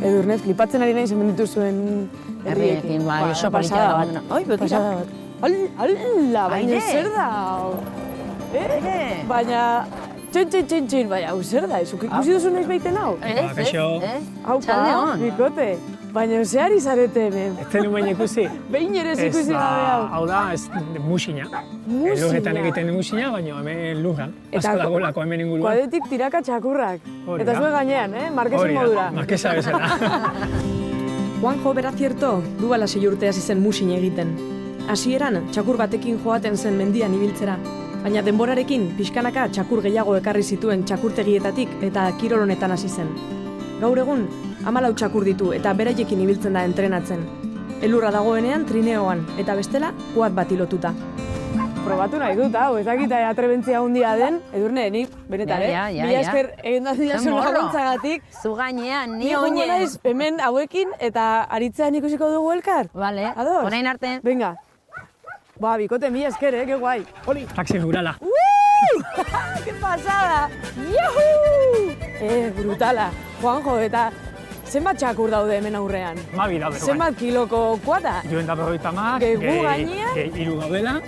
Edurne, flipatzen ari nahi zen dituzuen herriekin. Bai, oso pasada politia. Ai, pasada bat. Ala, baina zer da? Baina, txin, baina, hau zer da? Ikusi duzu noiz baiten hau? Haupa, bikote. Baina, ze ari zarete hemen? Ez zen baina ikusi? Behin ere ez ikusi gabe hau. Hau da, musina. Lurretan egiten musina, baina hemen lurran. Asko dagolako hemen inguruan. Kuadetik tiraka txakurrak. Eta zuen gainean, markesin modura. Markesa bezala. Juanjo Berazierto duela 6 urte hasi zen musin egiten. Hasieran txakur batekin joaten zen mendian ibiltzera, baina denborarekin pixkanaka txakur gehiago ekarri zituen txakurtegietatik eta kirol honetan hasi zen. Gaur egun 14 txakur ditu eta beraiekin ibiltzen da entrenatzen. Elurra dagoenean trineoan eta bestela kuat bati lotuta. Probatu nahi dut, hau, ez dakit atrebentzia handia den, Edurne, nik, benetan, mila esker egin da zidazu laguntzagatik. Zu gainean, ni oine. Naiz hemen hauekin eta aritzean ikusiko dugu elkar. Vale, orain arte. Venga. Ba, bikote, mila esker, que guai. Oli. Taxi rurala. ¡Qué pasada! ¡Yuhu! Brutala. Juanjo, eta zenbat txakur daude hemen aurrean? Mabi daude. Zenbat kiloko kuata? Joen da 50, gehi gainean? Gehi gaudela.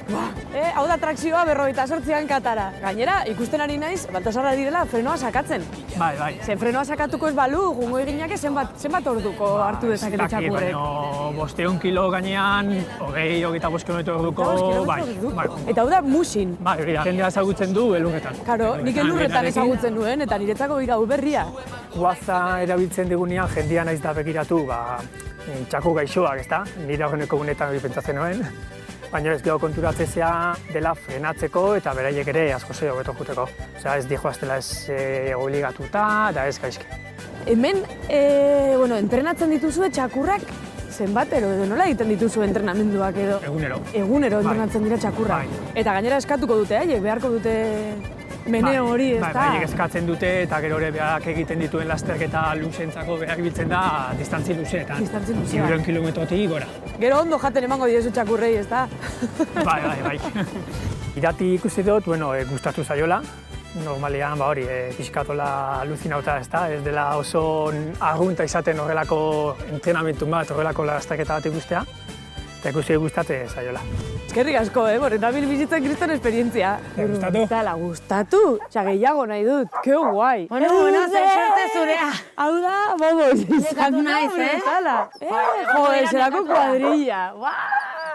Hau da trakzioa 48an katara. Gainera, ikusten ari naiz, Baltasarra direla frenoa sakatzen. Bai. Zen frenoa sakatuko ez balu, jungo eginake zenbat orduko hartu dezakete txakurrek? Baina 200 kilo gainean, 25 kilometro orduko, bai. Eta hau da musin. Bai, hori da. Jendea ezagutzen du elurretan. Karo, nik elurretan ezagutzen duen, eta niretzako ira berria. Guaza erabiltzen digunean jendea naiz da begiratu, txakur gaixoak, ezta? Nire horreneko gunetan hori pentsatzen nuen. Baina ez gero konturatzea dela frenatzeko eta beraiek ere asko zeo beto juteko. Osea, ez dijoaztela ez obligatuta eta ez gaizki. Hemen, entrenatzen dituzue txakurrak zenbatero edo nola egiten dituzu entrenamenduak edo? Egunero. Egunero entrenatzen dira txakurrak. Eta gainera eskatuko dute, haiek beharko dute meneo hori, ez da? Bai, eskatzen dute eta gero ere berak egiten dituen lasterketa luzentzako berak biltzen da distantzi luzeetan. Distantzi luzeetan. 100 kilometrotik gora. Gero ondo jaten emango diezu txakurrei, ez da? Bai. Irati ikusi dut, gustatu zaiola. Normalean, pixkatola aluzinauta, ez da? Ez dela oso arrunta izaten horrelako entrenamentu bat, horrelako lasterketa bat ikustea. Eta ikusi gustate zaiola. Eskerrik asko, nabil bizitzen kriston esperientzia. Gustatu? Gustatu? Gehiago nahi dut, ke guai. Bueno, zer suerte zurea. Hau da, vamos. Nekatu naiz, Joder, zerako kuadrilla.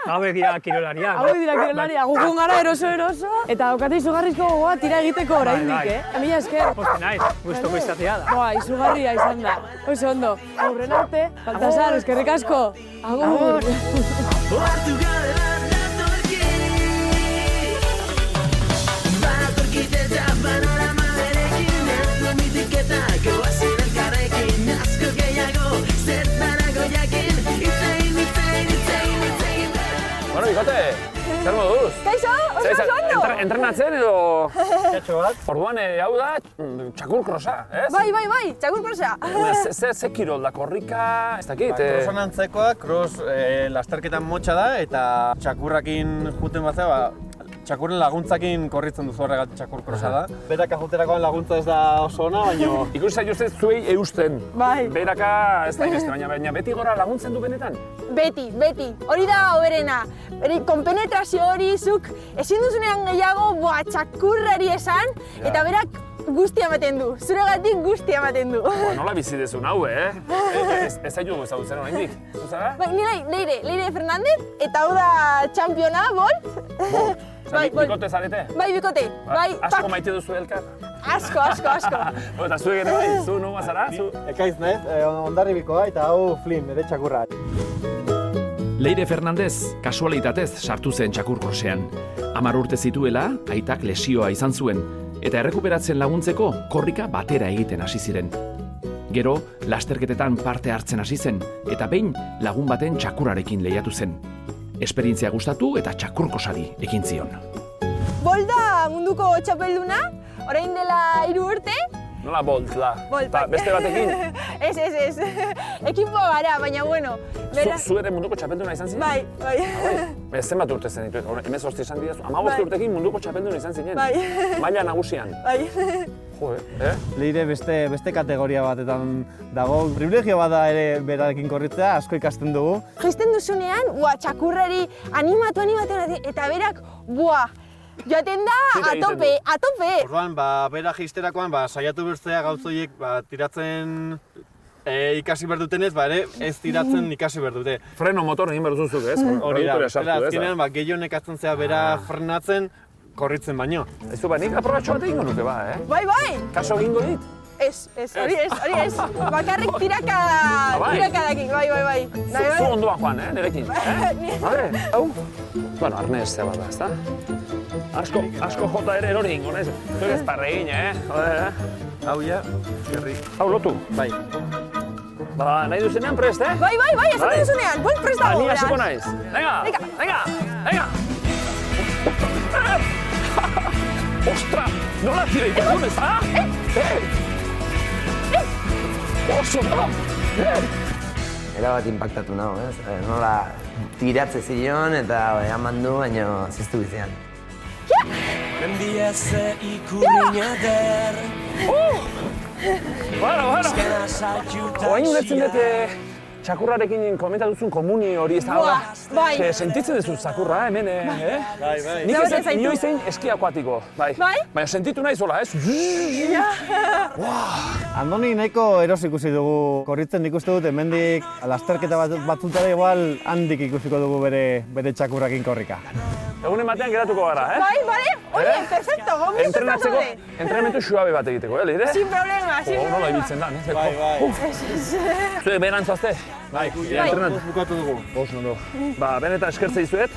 Hauek dira kirolariak. Hauek dira kirolariak, gukun gara eroso. Eta daukate izugarrizko gogoa tira egiteko oraindik, Mila esker. Poste naiz, gustoko izatea da. Izugarria izan da. Oso ondo. Aurren arte, Baltasar, eskerrik asko. Agur. Bueno, bikote, zer moduz? Kaixo, oso ondo! Entrenatzen edo... Txatxo bat. Orduan, hau da, txakur krosa, ez? Bai, txakur krosa. Ze kirol da, korrika, ez dakit? Krosan antzekoa, kros lasterketan motxa da, eta txakurrakin juten batzea, txakurren laguntzakin korritzen duzu horregatik txakur krosa da. Beraka juterakoan laguntza ez da oso ona, baina... Ikusi zaituzte zuei eusten. Bai. Beraka ez da inbeste, baina beti gora laguntzen du benetan? Beti. Hori da hoberena. Konpenetrazio hori zuk ezin duzunean gehiago txakurrari esan, eta berak guztia ematen du. Zuregatik guztia ematen du. Nola bizi dezun hau, Ez zaitu ezagutzen oraindik. Zuzara? Bai, Leire Fernandez, eta hau da txampiona, Bolt. Bikote zarete? Bai, bikote. Asko maite duzu elkar? Asko. Eta zuek ere bai, zu numa zara? Ekaiz naiz, Hondarribikoa eta hau Flynn, ere txakurra. Leire Fernandez kasualitatez sartu zen txakur krosean. 10 urte zituela, aitak lesioa izan zuen, eta errekuperatzen laguntzeko korrika batera egiten hasi ziren. Gero, lasterketetan parte hartzen hasi zen, eta behin lagun baten txakurarekin lehiatu zen. Esperientzia gustatu eta txakurkosari ekin zion. Bolda munduko txapelduna, orain dela 3 urte. Nola Bolt da? Beste batekin? Ez. Ekipoa gara, baina Zu ere munduko txapelduna izan zinen? Bai. Zenbat urte zen ditu? 18 izan didazu. 15 urtekin munduko txapelduna izan zinen? Bai. Maila nagusian? Bai. Jo, Leire beste kategoria batetan dago. Privilegio bada ere berarekin korritzea, asko ikasten dugu. Jaisten duzunean, txakurrari animatu, eta berak, joaten da, a tope. Orduan, bera jaisterakoan, saiatu bertzea gauzoiek tiratzen ikasi behar dutenez, ere ez tiratzen ikasi behar dute. Freno motor egin behar duzuzuk, ez? Hori da, azkenean gehionek atzen zea bera frenatzen, korritzen baino. Ez du, nik aprobatxo bat egingo nuke, Bai. Kaso egingo dit? Ez, hori ez. Bakarrik tirakadakin, bai. Zu ondoan joan, nirekin. Bale, hau? Bueno, arnez zea bat da, ez da? Asko jota ere erori ingo, nahiz? Zuek ez parre egin, Hau ja, gerri. Hau lotu? Bai. Nahi duzenean prest, Bai, esaten duzunean, prest dago, Ni hasiko naiz. Venga! Ostra, nola tira ikasun ez, ha? Oso da! Erabat inpaktatu nago, ez? Nola tiratze zion eta eman du, baina ziztu bizian. Mendia ze ikurriña der. Bueno. Oain ulertzen dute txakurrarekin komenta duzun komuni hori ez da? Bai. Sentitzen duzu txakurra, hemen, Bai. Nik ez dut inoiz egin eski akuatiko, bai. Baina sentitu nahi zola, ez? Andoni nahiko eros ikusi dugu korritzen, nik uste dut hemendik lasterketa batzutara igual handik ikusiko dugu bere txakurrakin korrika. Egunen batean geratuko gara, Bai, perfecto, gombiztu zaude. Entrenamentu suabe bat egiteko, Leire? Sin problema. Nola ibiltzen da, Bai. Zuek berantzazte? Bai, bukatu dugu. Ondo. Benetan eskertze dizuet,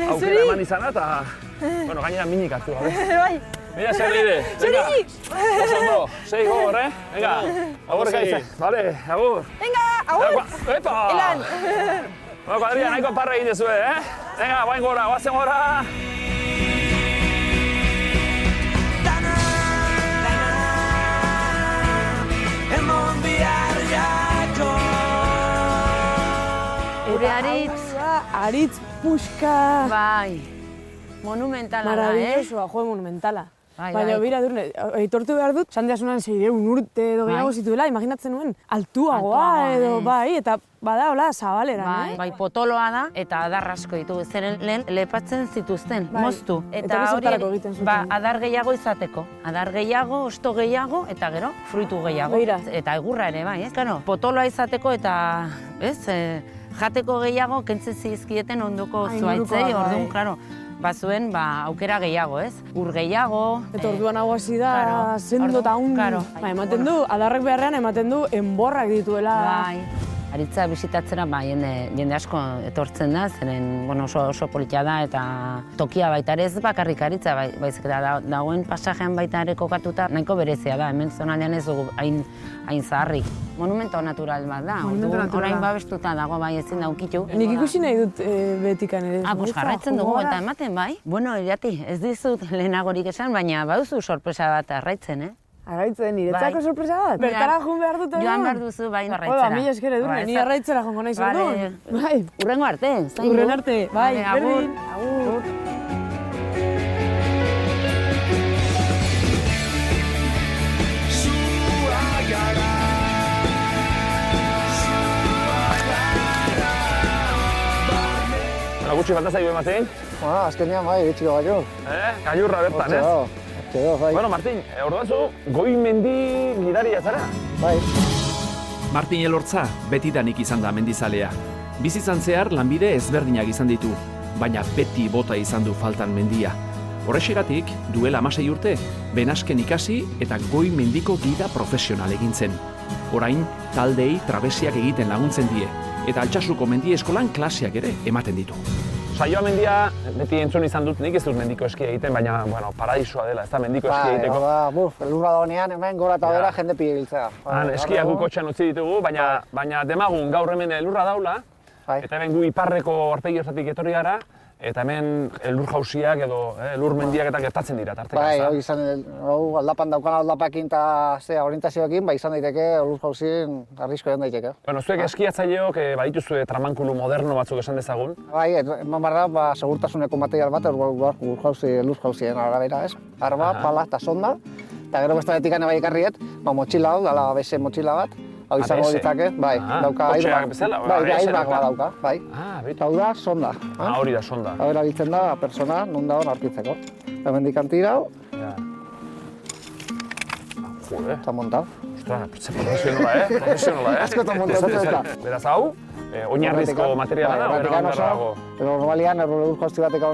aukera eman izana eta, gainera minik hartu gabe. Bai. Mila zer, Leire. Zurinik! Oso ondo, segi gogor, Venga, agur gaitze. Vale, agur. Venga, agur. Epa! Elan. Kuadrilla, nahiko parra egin dezue, Venga, bain gora, guazen gora! Emon bihar jako. Gure Aritz puska. Bai, monumentala da, Maravillosoa, monumentala. Bai. Baina, bera, Edurne, aitortu behar dut, sandeasunan 600 urte edo gehiago zituela, imaginatzen nuen, altuagoa edo, bai, eta bada, hola, zabaleran, Bai, potoloa da, eta adar asko ditu, zeren lehen lepatzen zituzten, moztu. Eta zertarako egiten zuten. Adar gehiago izateko. Adar gehiago, osto gehiago, eta gero, fruitu gehiago. Beira. Eta egurra ere, bai, ez? Karo, potoloa izateko eta, ez, jateko gehiago, kentzen zizkieten ondoko zuaitzei, orduan, klaro, bazuen aukera gehiago, ez? Ur gehiago. Eta orduan hau hasi da, sendo eta un. Ematen du, adarrek beharrean ematen du, enborrak dituela. Bai. Aritza bisitatzera jende asko etortzen da, zeren oso politia da eta tokia baita ere ez bakarrik Aritza, baizik eta dagoen pasajean baita ere kokatuta nahiko berezia da, hemen zonaldean ez dugu hain zaharrik. Monumento natural bat da, orain babestuta dago bai ezin da ukitu. Nik ikusi nahi dut betikan ere. Jarraitzen dugu eta ematen bai. Bueno, Irati, ez dizut lehenagorik esan, baina baduzu sorpresa bat arraitzen, Arraitzen, niretzako sorpresa bat? Bertara joan behar dut egun? Joan behar duzu, bai, arraitzera. Mila esker Edurne, ni arraitzera jongo nahi zordun. Bai, urrengo arte. Urren arte, bai, berdin. Agur. Gutxi falta zaigu ematen? Azkenean bai, bitxiko gaiur. Gailurra bertan, ez? Bueno, Martin, orduan zu, goi mendi gidaria zara? Bai. Martin Elortza betidanik izan da mendizalea. Bizitzan zehar lanbide ezberdinak izan ditu, baina beti bota izan du faltan mendia. Horrexegatik, duela 16 urte, benasken ikasi eta goi mendiko gida profesional egin zen. Orain, taldei trabesiak egiten laguntzen die, eta Altsasuko mendi eskolan klaseak ere ematen ditu. Saioa mendia, beti entzun izan dut, nik ez dut mendiko eskia egiten, baina, paradisua dela, ez da mendiko eskia egiteko. Lurra dagoenean, hemen gora eta bera jende pibiltzea. Eskiak gu kotxean utzi ditugu, baina demagun gaur hemen lurra daula, eta hemen gu iparreko aurpegi hortatik etorri gara, eta hemen lur jausiak edo lur mendiak eta gertatzen dira tarteka. Bai, hau izan, aldapan daukan aldapakin eta orientazioekin, izan daiteke lur jausien arrisko egon daiteke. Bueno, zuek eskiatzaileok badituzue tramankulu moderno batzuk esan dezagun. Bai, eman behar da, segurtasuneko material bat, lur jausien arabera, ez? Arba, pala eta sonda, eta gero bestaretik ane bai ekarriet, motxila hau, dala ABS motxila bat, hau izango ditzake, bai, dauka airbag. Bai, airbag bat dauka, bai. Hau da, sonda. Hori da, sonda. Hau erabiltzen da, persona, non dagoen aurkitzeko. Hemen dikantira hau. Jode. Eta montau. Ostras, profesionala, profesionala, Asko eta montatu eta. Beraz hau, oinarrizko materiala da, bera dago. Normalian, lur jauzi batek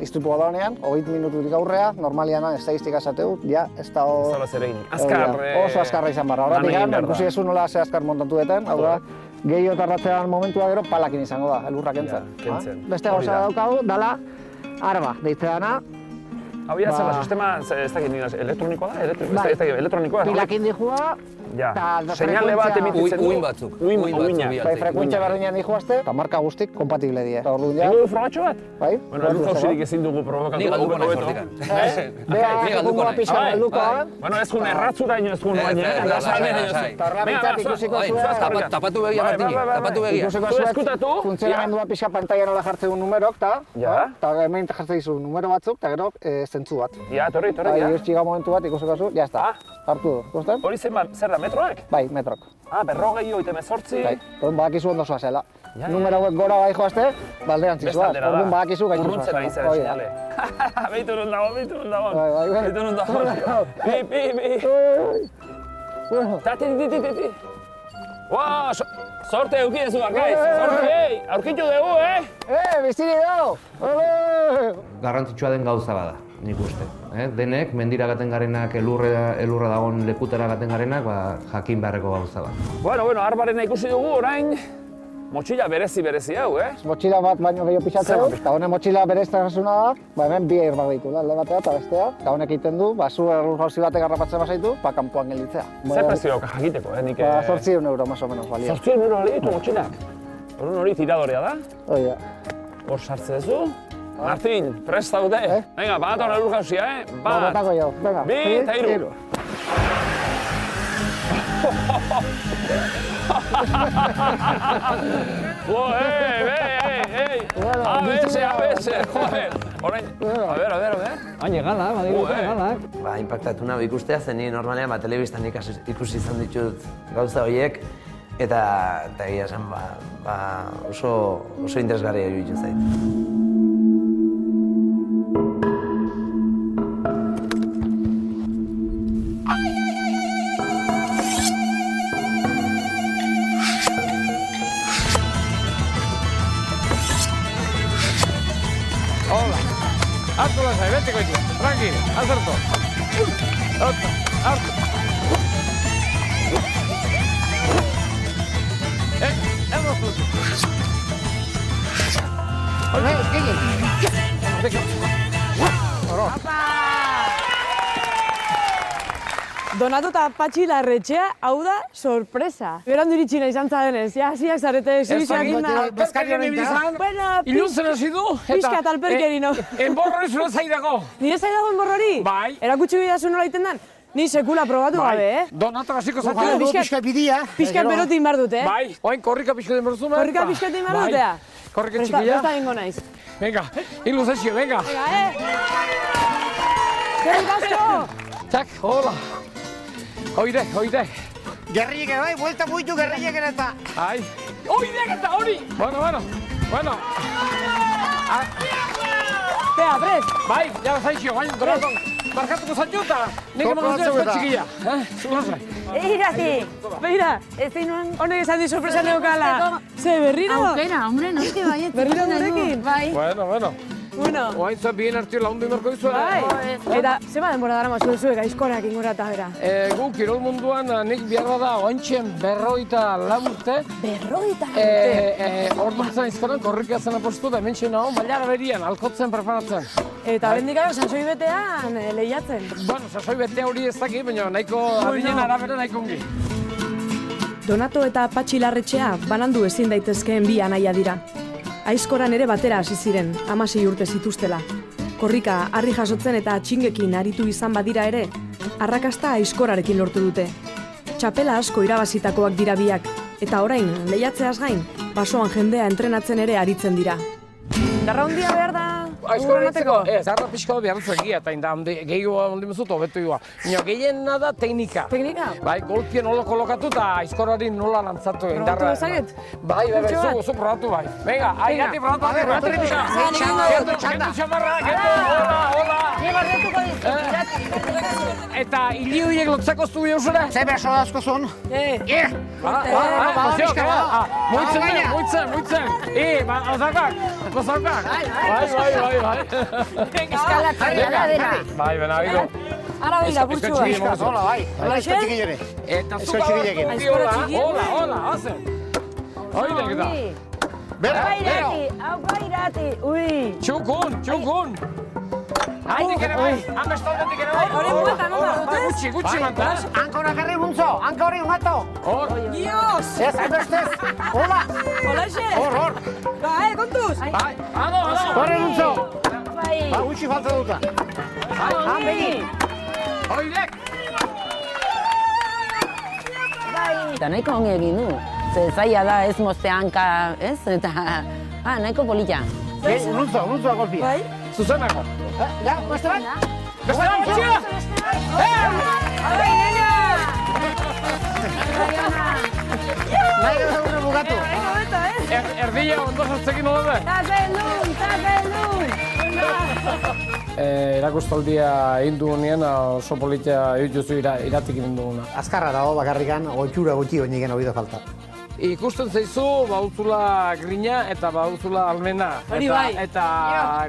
istripua da honean, 20 minututik aurrea, normalian estadistika esateu, ja, ez da... Zala zereginik. Azkar... Oso azkarra izan barra. Horretik, ikusi ezu nola ze azkar montatu deten, hau da, gehiago tarratzean momentua gero palakin izango da, elurra kentzen. Beste gauza daukagu, dala, arba, deitze dana. Hau ja, zela, sistema, ez dakit nina, elektronikoa da? Ez dakit, elektronikoa da? Pilakin dihua, Seinale bat emititzen du. Uin batzuk. Bai, frekuentzia berdinean dihuazte, eta marka guztik kompatible die. Tengo du frogatxo bat? Bai. Bueno, lur jauzirik ezin dugu probokatu. Ni galduko nahi hortikan. Ni galduko nahi. Bueno, ez gun erratzuraino ez gun baina. Tarrabitzat ikusiko zuen. Tapatu begia, Martini, tapatu begia. Zu eskutatu. Funtzionamendua pixa pantalla nola jartzen du numerok, eta hemen jartzen dizu numero batzuk, eta gero zentzu bat. Ja, torri, ja. Txiga momentu bat ikusiko zu, jazta. Hartu du, ikusten? Hori zer da, metroak? Bai, metrok. Berrogei hogeita hemezortzi. Bai, badakizu ondo zoa zela. Numero hauek gora bai joazte, baldean zizuaz. Orduan badakizu gaitu zoaz. Urruntzen ari zera, seinale. Beitu nun dago. Beitu nun dago. Ti. Wow, sorte eukidezu barkaiz. Sorte, aurkitu dugu, biztiri dago. Garrantzitsua den gauza bada, nik uste. Denek, mendira gaten garenak, elurra dagoen lekutera gaten garenak, jakin beharreko gauza bat. Bueno, arbarena ikusi dugu, orain, motxila berezi hau, Motxila bat baino gehiago pixatzeu, eta honen motxila bereztasuna da, hemen bi airbag ditu, alde batea eta bestea, eta honek egiten du, zu lur jauzi batek harrapatzen bazaitu, kanpoan gelditzea. Zer prezio dauka jakiteko, nik... 800 euro, más o menos, balia. 800 euro ditu motxilak? Hori tiradorea da? Hoi da. Hor sartze duzu? Martin, prest daude? Venga, bat hona lur jauzia, Bat, batako jau, venga. Bi eta hiru. ABS, joder. Orain, a ver. Hain gala, badirute galak. Inpaktatu nahi ikustea, zen ni normalean telebistan ikusi izan ditut gauza horiek, eta egia zen oso interesgarria iruditzen zait. Hartu lasai, betiko itu, tranqui, azerto. Hartu. Donato eta Patxi Larretxea, hau da, sorpresa. Berandu iritsi nahi izan zadenez, hasiak zarete exhibizioak inda. Bezkari honi bilizan, iluntzen hasi du. Pixka talperkeri, no? Enborrori zure zaidako. Nire zaidago enborrori? Bai. Erakutsi bidazu nola iten den? Ni sekula probatu gabe, Donato hasiko zatu. Pixka bidia. Pixka berotin bar dute, Bai. Oain korrika pixka den berzume. Korrika pixka den bar dutea? Korrika txikila. Besta ingo naiz. Venga, iluzazio, venga. Zerrik asko! Txak, hola. Oide. Gerriek bai, vuelta muitu gerriek eta. Ai. Oide eta hori. Bueno. Pea, prest. Bai, ja zaizio, baina Donaton. Markatuko zaiuta. Nik eman dut txikila. Zugazai. Irati. Beira. Ez zinuen. Honek esan di sorpresa neokala. Ze, berriro? Aukera, hombre, noski baiet. Berriro gurekin? Bai. Bueno. Oain zuen bien hartio lagundu indarko dizuela. Bai. Eta, zema denbora dara mazuen zuek aizkorak ingora eta bera? Gu, kirol munduan nik behar da oaintxen 54 urte. 54 urte? Orduntzen izkaran, korrika zen apostu da, hemen txena hon, baiara berian, alkotzen preparatzen. Eta bendik aro, sasoi betean lehiatzen? Bueno, sasoi bete hori ez dakit, baina nahiko adinen arabera nahiko ongi. Donato eta Patxi Larretxea banandu ezin daitezkeen bi anaia dira. Aizkoran ere batera hasi ziren, 16 urte zituztela. Korrika harri jasotzen eta txingekin aritu izan badira ere, arrakasta aizkorarekin lortu dute. Txapela asko irabazitakoak dira biak, eta orain, lehiatzeaz gain, basoan jendea entrenatzen ere aritzen dira. Garra hundia behar da? Aizkoratzeko? Ez, garra pixka behar zegia, eta gehiago hondi mezut hobetu joa. Nio, gehiena da teknika. Teknika? Bai, golpien nola kolokatu eta aizkorari nola lantzatu. Probatu dezaket? Bai, zu probatu bai. Venga, aigati probatu. Kendu txamarra, hola. Ni barretuko dizut, Eta hili horiek lotzako zu eusera? Ze beso asko zuen. Muitzen. Gozakak. Bai. Eskalatzea da dena. Bai, benagido. Ara begira, burtsua. Hola, bai. Hola, esko txiki Eta hola, hazen. Hoinek da. Hau bairati, ui. Txukun. Haitik ere bai, bestaldetik ere bai. Hori bueltan, no dutez? Gutxi mantaz. Hanka hona karri buntzo, hanka hori unato. Hor. Dios! Ez, hainbestez. Hola. Holaxe? Hor. Ba, kontuz? Bai, ado. Korre buntzo. Bai. Ba, gutxi falta duta. Begi. Hoidek. Eta nahiko ongi egin du. Ze zaila da ez mozte hanka, ez? Eta nahiko polita. Ununtzo golpia. Bai? Zuzenako. Ja, beste bat? Beste bat, txia! Abai, nena! Nahi gara gure bugatu. Erdila ondo sortzekin nola da? Tazelun! Erakustaldia egin dugunean oso politia egituzu iratik egin duguna. Azkarra dago bakarrikan, gotxura gutxi oiniken hori da falta. Ikusten zaizu, bauzula grina eta bauzula almena. Hori bai. Eta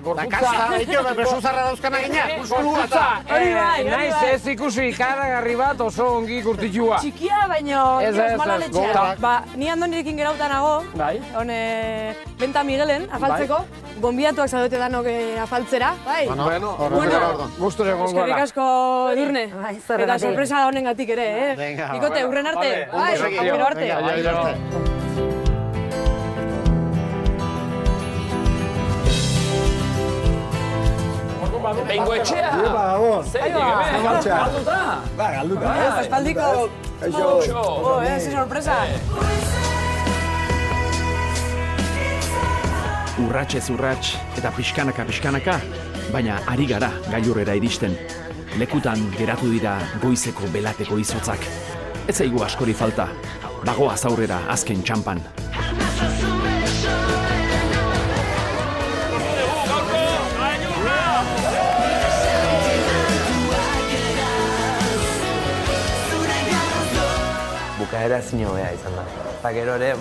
gorputza. Da kasta, ito, besuzarra dauzkana gina. Gorputza. Hori bai. Naiz ez ikusi ikaragarri bat oso ongi kurtitxua. Txikia, baino, malaletxea. Ba, ni andonirekin gerauta nago. Bai. Hone, Benta Miguelen, afaltzeko. Gonbiatuak zaudete danok afaltzera, bai? Bueno, gusture gongo gara. Eskerrik asko, Edurne. Eta sorpresa da honengatik ere, eh? Ikote, urren arte. Bai, gero arte. Bengo etxea! Zeinik, galduta? Ba, galduta. Espaldiko. Ze sorpresa. Urratsez urrats eta pixkanaka, baina ari gara gailurrera iristen. Lekutan geratu dira goizeko belateko izotzak. Ez zaigu askori falta, bagoaz aurrera azken txampan. Bukaera ezin hobea izan da. Eta gero ere,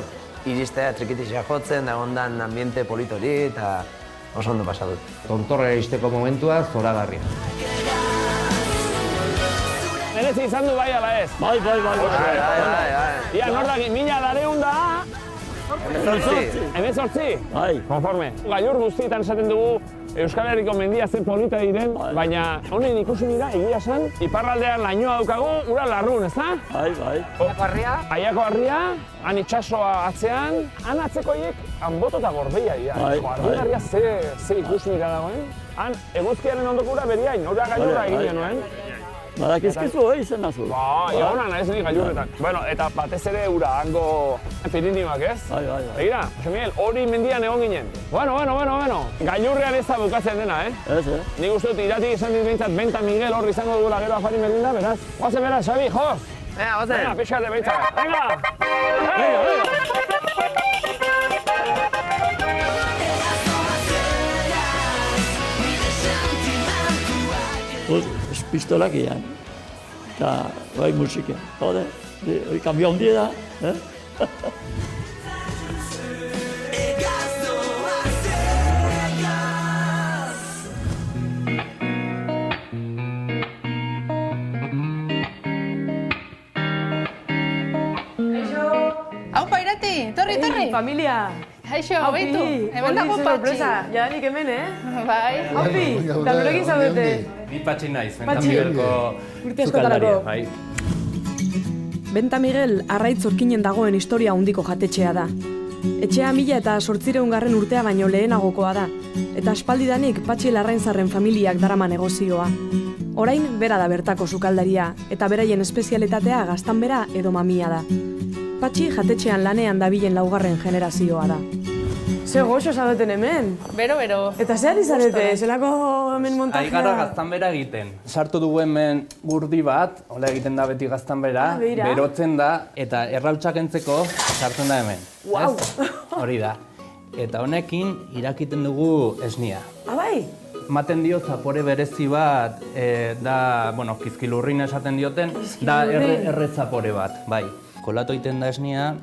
iristea trikitisa jotzen, da ondan ambiente politori eta oso ondo pasatut. Tontorrera iristeko momentua zoragarria. Merezi izan du bai ala ez? Bai. Ia, nordak, 1900 da? 18? Bai. Konforme. Gailur guztietan esaten dugu Euskal Herriko mendia zen polita diren, baina honen ikusi dira, egia esan, iparraldean lainoa daukagu, ura larrun, ez da? Bai. Aiako harria, han itxasoa atzean, han atzekoiek, han boto eta gorbeia dira. Arginarria ze ikusi dira dagoen. Han eguzkiaren ondokura beriain, hori gailurra egin genuen. Badakizkizu hori zen nazu. Ba, jagona nahez ni gailurretan. Bueno, eta batez ere ura, hango Pirinioak, ez? Bai. Begira, Jose Miguel, hori mendian egon ginen. Bueno. Gailurrean ez da bukatzen dena, eh? Ez. Nik uste dut iratik izan dit behintzat Benta Miguel hor izango dugula gero afari Melinda, beraz. Guazen beraz, Xabi, joz! Venga, pixkate behintzat. Venga! Pistolak ean, eta bai musika. Hode, hori kambio handi da. Aupa, Irati, torri. Familia. Aixo, baitu, hemen dago Patxi. Jadanik hemen, Bai. Aupi, eta norekin zaudete? Ni Patxi naiz, Benta Miguelko sukaldaria, bai. Benta Miguel arraitz orkinen dagoen historia handiko jatetxea da. Etxea 1800 urtea baino lehenagokoa da, eta aspaldidanik Patxi Larrainzarren familiak daraman negozioa. Orain, bera da bertako sukaldaria, eta beraien espezialitatea gaztanbera edo mamia da. Patxi jatetxean lanean dabilen laugarren generazioa da. Ze goxo zabeten hemen. Bero. Eta zer izarete, zelako hemen montajea? Aigara gaztanbera egiten. Sartu dugu hemen gurdi bat, hola egiten da beti gaztanbera, berotzen da, eta errautsak entzeko sartzen da hemen. Wow! Hori da. Eta honekin irakiten dugu esnia. Abai? Maten dio zapore berezi bat, da, kizkilurrin esaten dioten, da erre zapore bat, bai. Kolatu egiten da esnia,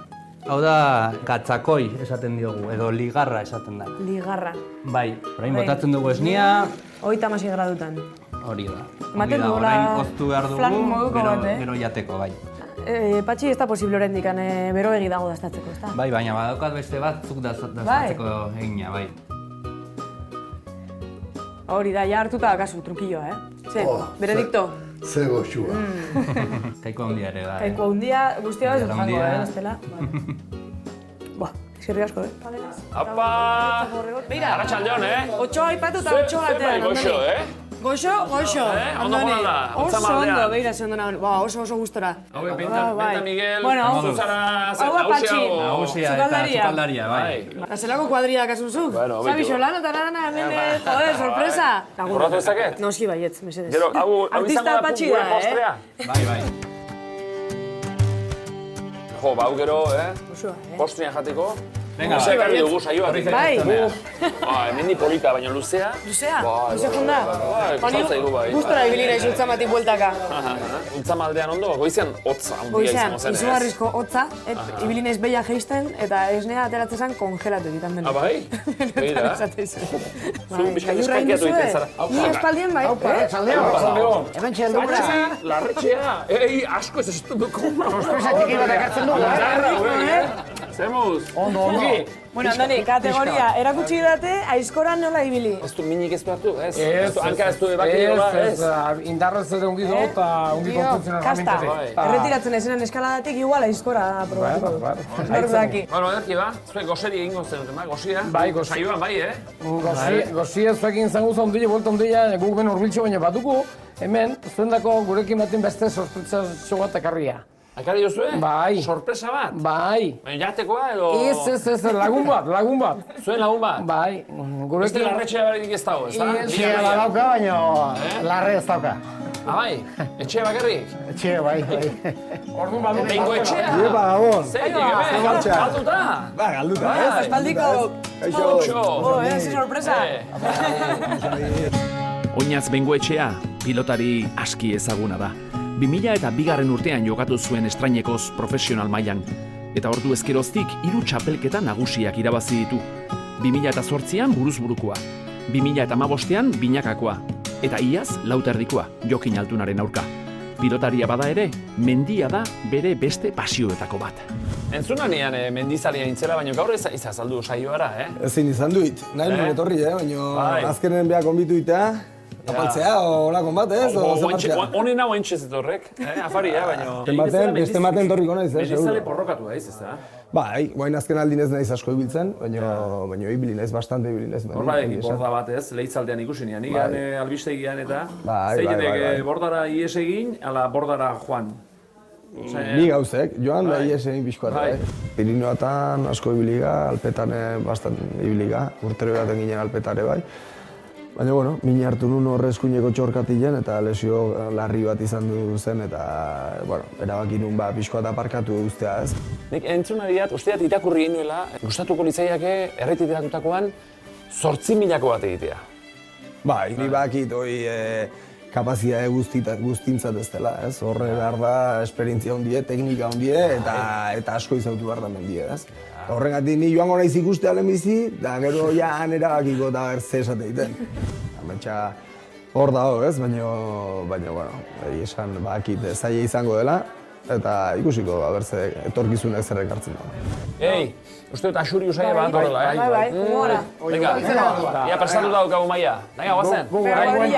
hau da gatzakoi esaten diogu, edo ligarra esaten da. Ligarra. Bai, orain botatzen dugu esnia. 36 gradutan. Hori da. Maten dugula orain oztu behar flan moduko bat, gero jateko, bai. Patxi ez da posible horrendik, bero egi dago dastatzeko, ez da? Bai, baina badaukat beste bat zuk dastatzeko egina, bai. Hori da, ja hartuta akazu, trukilloa, Ze, Benedikto? Ze goxua. Kaiko handia ere, bai. Kaiko handia, guztia ez dut jango, bestela. Eskerrik asko, Apa! Beira! Arratxaldeon, Otxoa aipatu eta otxoa batean, Goxo, Goxo? Ondo joan da, oso ondo, beira ze ondo nagoen. Oso gustora. Hau, Benta Miguel, zuzara nagusia eta sukaldaria, bai. Zelako kuadria kasuzuk? Zabixo lan eta lana, joder, sorpresa! Borratu ezaket? Noski baietz, mesedez. Gero, hau izango da gure postrea? Bai. Jo, hau gero, postrean jateko. Venga, ekarri dugu saioak. Bai. Hemendi polita, baina luzea. Luzea? Luze junda? Gustatzaigu bai. Gustora ibili naiz utzamatik bueltaka. Untzamaldean ondo, goizean hotza handia izango zen. Izugarrizko hotza, ibili naiz beia jeisten eta esnea ateratzen zen kongelatu egiten den. Bai? Beira. Zuen bizkat eskakiatu egiten zara. Ni espaldien bai. Arratxaldeon. Hemen txel dugura. Larretxea. Asko ez dut dugu. Sorpresa txiki bat ekartzen dugu. Zemuz. Ondo. Bueno, Andoni, kategoria, erakutsi date, aizkoran nola ibili? Ez du minik ez behartu, ez? Hanka ez du ebaki nola, ez? Indarrez ere ongi dugu eta ongi kontzuntzen herramientetik. Erretiratzen ezenan eskaladatik, igual aizkora probatuko du. Norbaki. Bueno, ederki ba, zuek goseri egingo zenuten, gosia? Bai, saioan bai, Gosia zuekin zango ondile, buelta ondile, guk ben urbiltxo baina batuko, hemen, zuendako gurekin baten beste sorpresa bat ekarria. Ekarri duzue? Bai. Sorpresa bat? Bai. Baina jatekoa edo? Ez, lagun bat. Zuen lagun bat? Bai. Beste larretxea barik ez dago, ez da? Etxea badauka, baina larre ez dauka. Bai, etxea bakarrik? Etxea, bai. Orduan badu. Bengo etxea? Iepa, gabon. Zeitik, galduta? Ba, galduta. Espaldiko. Kaixo. Ez sorpresa. Oinaz Bengo etxea, pilotari aski ezaguna da. 2002 urtean jokatu zuen estrainekoz profesional mailan. Eta ordu ezkeroztik 3 txapelketa nagusiak irabazi ditu. 2008an buruzburukoa, 2015an binakakoa, eta iaz lauterdikoa, Jokin Altunaren aurka. Pilotaria bada ere, mendia da bere beste pasioetako bat. Entzuna nian mendizalia nintzela, baina gaur ez azaldu saioara, Ezin izan duit, nahi nuen etorri, baina azkenen behar konbitu itea. Apaltzea, olakon bat, ez? Honen hau entxez etorrek, afari, baina... Beste maten torriko naiz, Mendizale porrokatu ez da? Bai, guain azken aldin ez naiz asko ibiltzen, baina ibili naiz, bastante ibili naiz. Horbadekin borda bat ez, lehitzaldean ikusi nian, nigan albistegian eta... Zeienek bordara ies egin, ala bordara joan. Bi gauzek, joan da ies egin pixkoat. Pirinioatan asko ibiliga, alpetan bastant ibiliga, urtero baten ginen alpetare bai. Baina, bueno, mini hartu nun horrezkuineko txorkatilen eta lesio larri bat izan du zen eta, bueno, erabaki nun pixkoat aparkatu ustea, ez? Nik entzunari dat, usteat irakurri genuela, gustatuko litzaiake erretiratutakoan 8.000 bat egitea. Bai, ni bakit hoi kapazitate guztintzat ez dela, ez? Horre behar da esperientzia hundie, teknika hundie eta asko izautu behar da mendie, ez? Horregatik ni joango naiz ikustea lehenbizi, eta gero jaan erabakiko eta ze esate egiten. Ametsa hor dago, ez? Baina, bueno, esan bakit zaila izango dela, eta ikusiko berze etorkizunak zer ekartzen dago. Ei, uste dut asuri usaia bat horrela, Bai, humora. Venga, ia prestatu daukagu maia. Venga, guazen.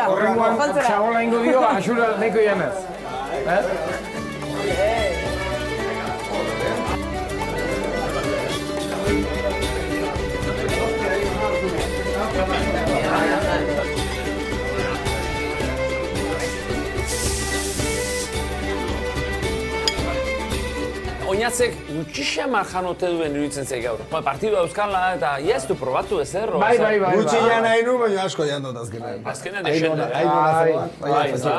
Horrengoan txabola ingo dio, asura neko janez. Oinatzek gutxixamar janote duen iruditzen zaik gaur. Partidua euskala eta ia ez du probatu ezer. Bai. Gutxi jan nahi nu, baina asko jandot azkenean. Azkenean desende.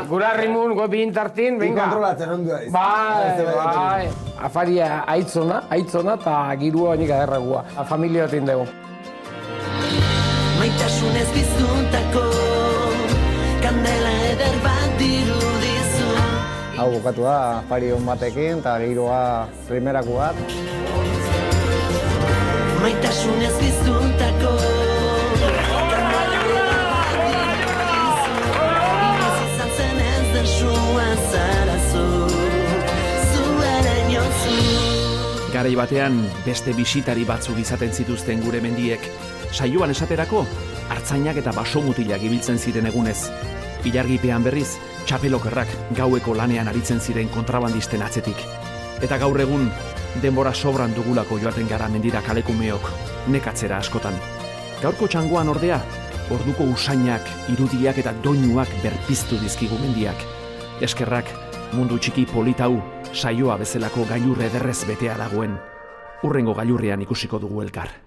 Gura rimun, go bihintartin, venga. Kontrolatzen ondu daiz. Bai. Afaria aitzona eta girua oinik aderragua. Familia batin dugu. Maitasunez bizuntako kandela eder bat dirudizu. Hau bukatu da, afari hon batekin eta giroa primerako bat. Maitasunez bizuntako kandela eder bat dirudizu. Inoz izan zen ez den sua zarazu, zuaren jozu. Garai batean beste bisitari batzuk izaten zituzten gure mendiek. Saioan esaterako, hartzainak eta basomutilak ibiltzen ziren egunez. Ilargipean berriz, txapelokerrak gaueko lanean aritzen ziren kontrabandisten atzetik. Eta gaur egun, denbora sobran dugulako joaten gara mendira kalekumeok, nekatzera askotan. Gaurko txangoan ordea, orduko usainak, irudiak eta doinuak berpiztu dizkigu mendiak. Eskerrak, mundu txiki politau, saioa bezalako gailur ederrez betea dagoen. Hurrengo gailurrean ikusiko dugu elkar.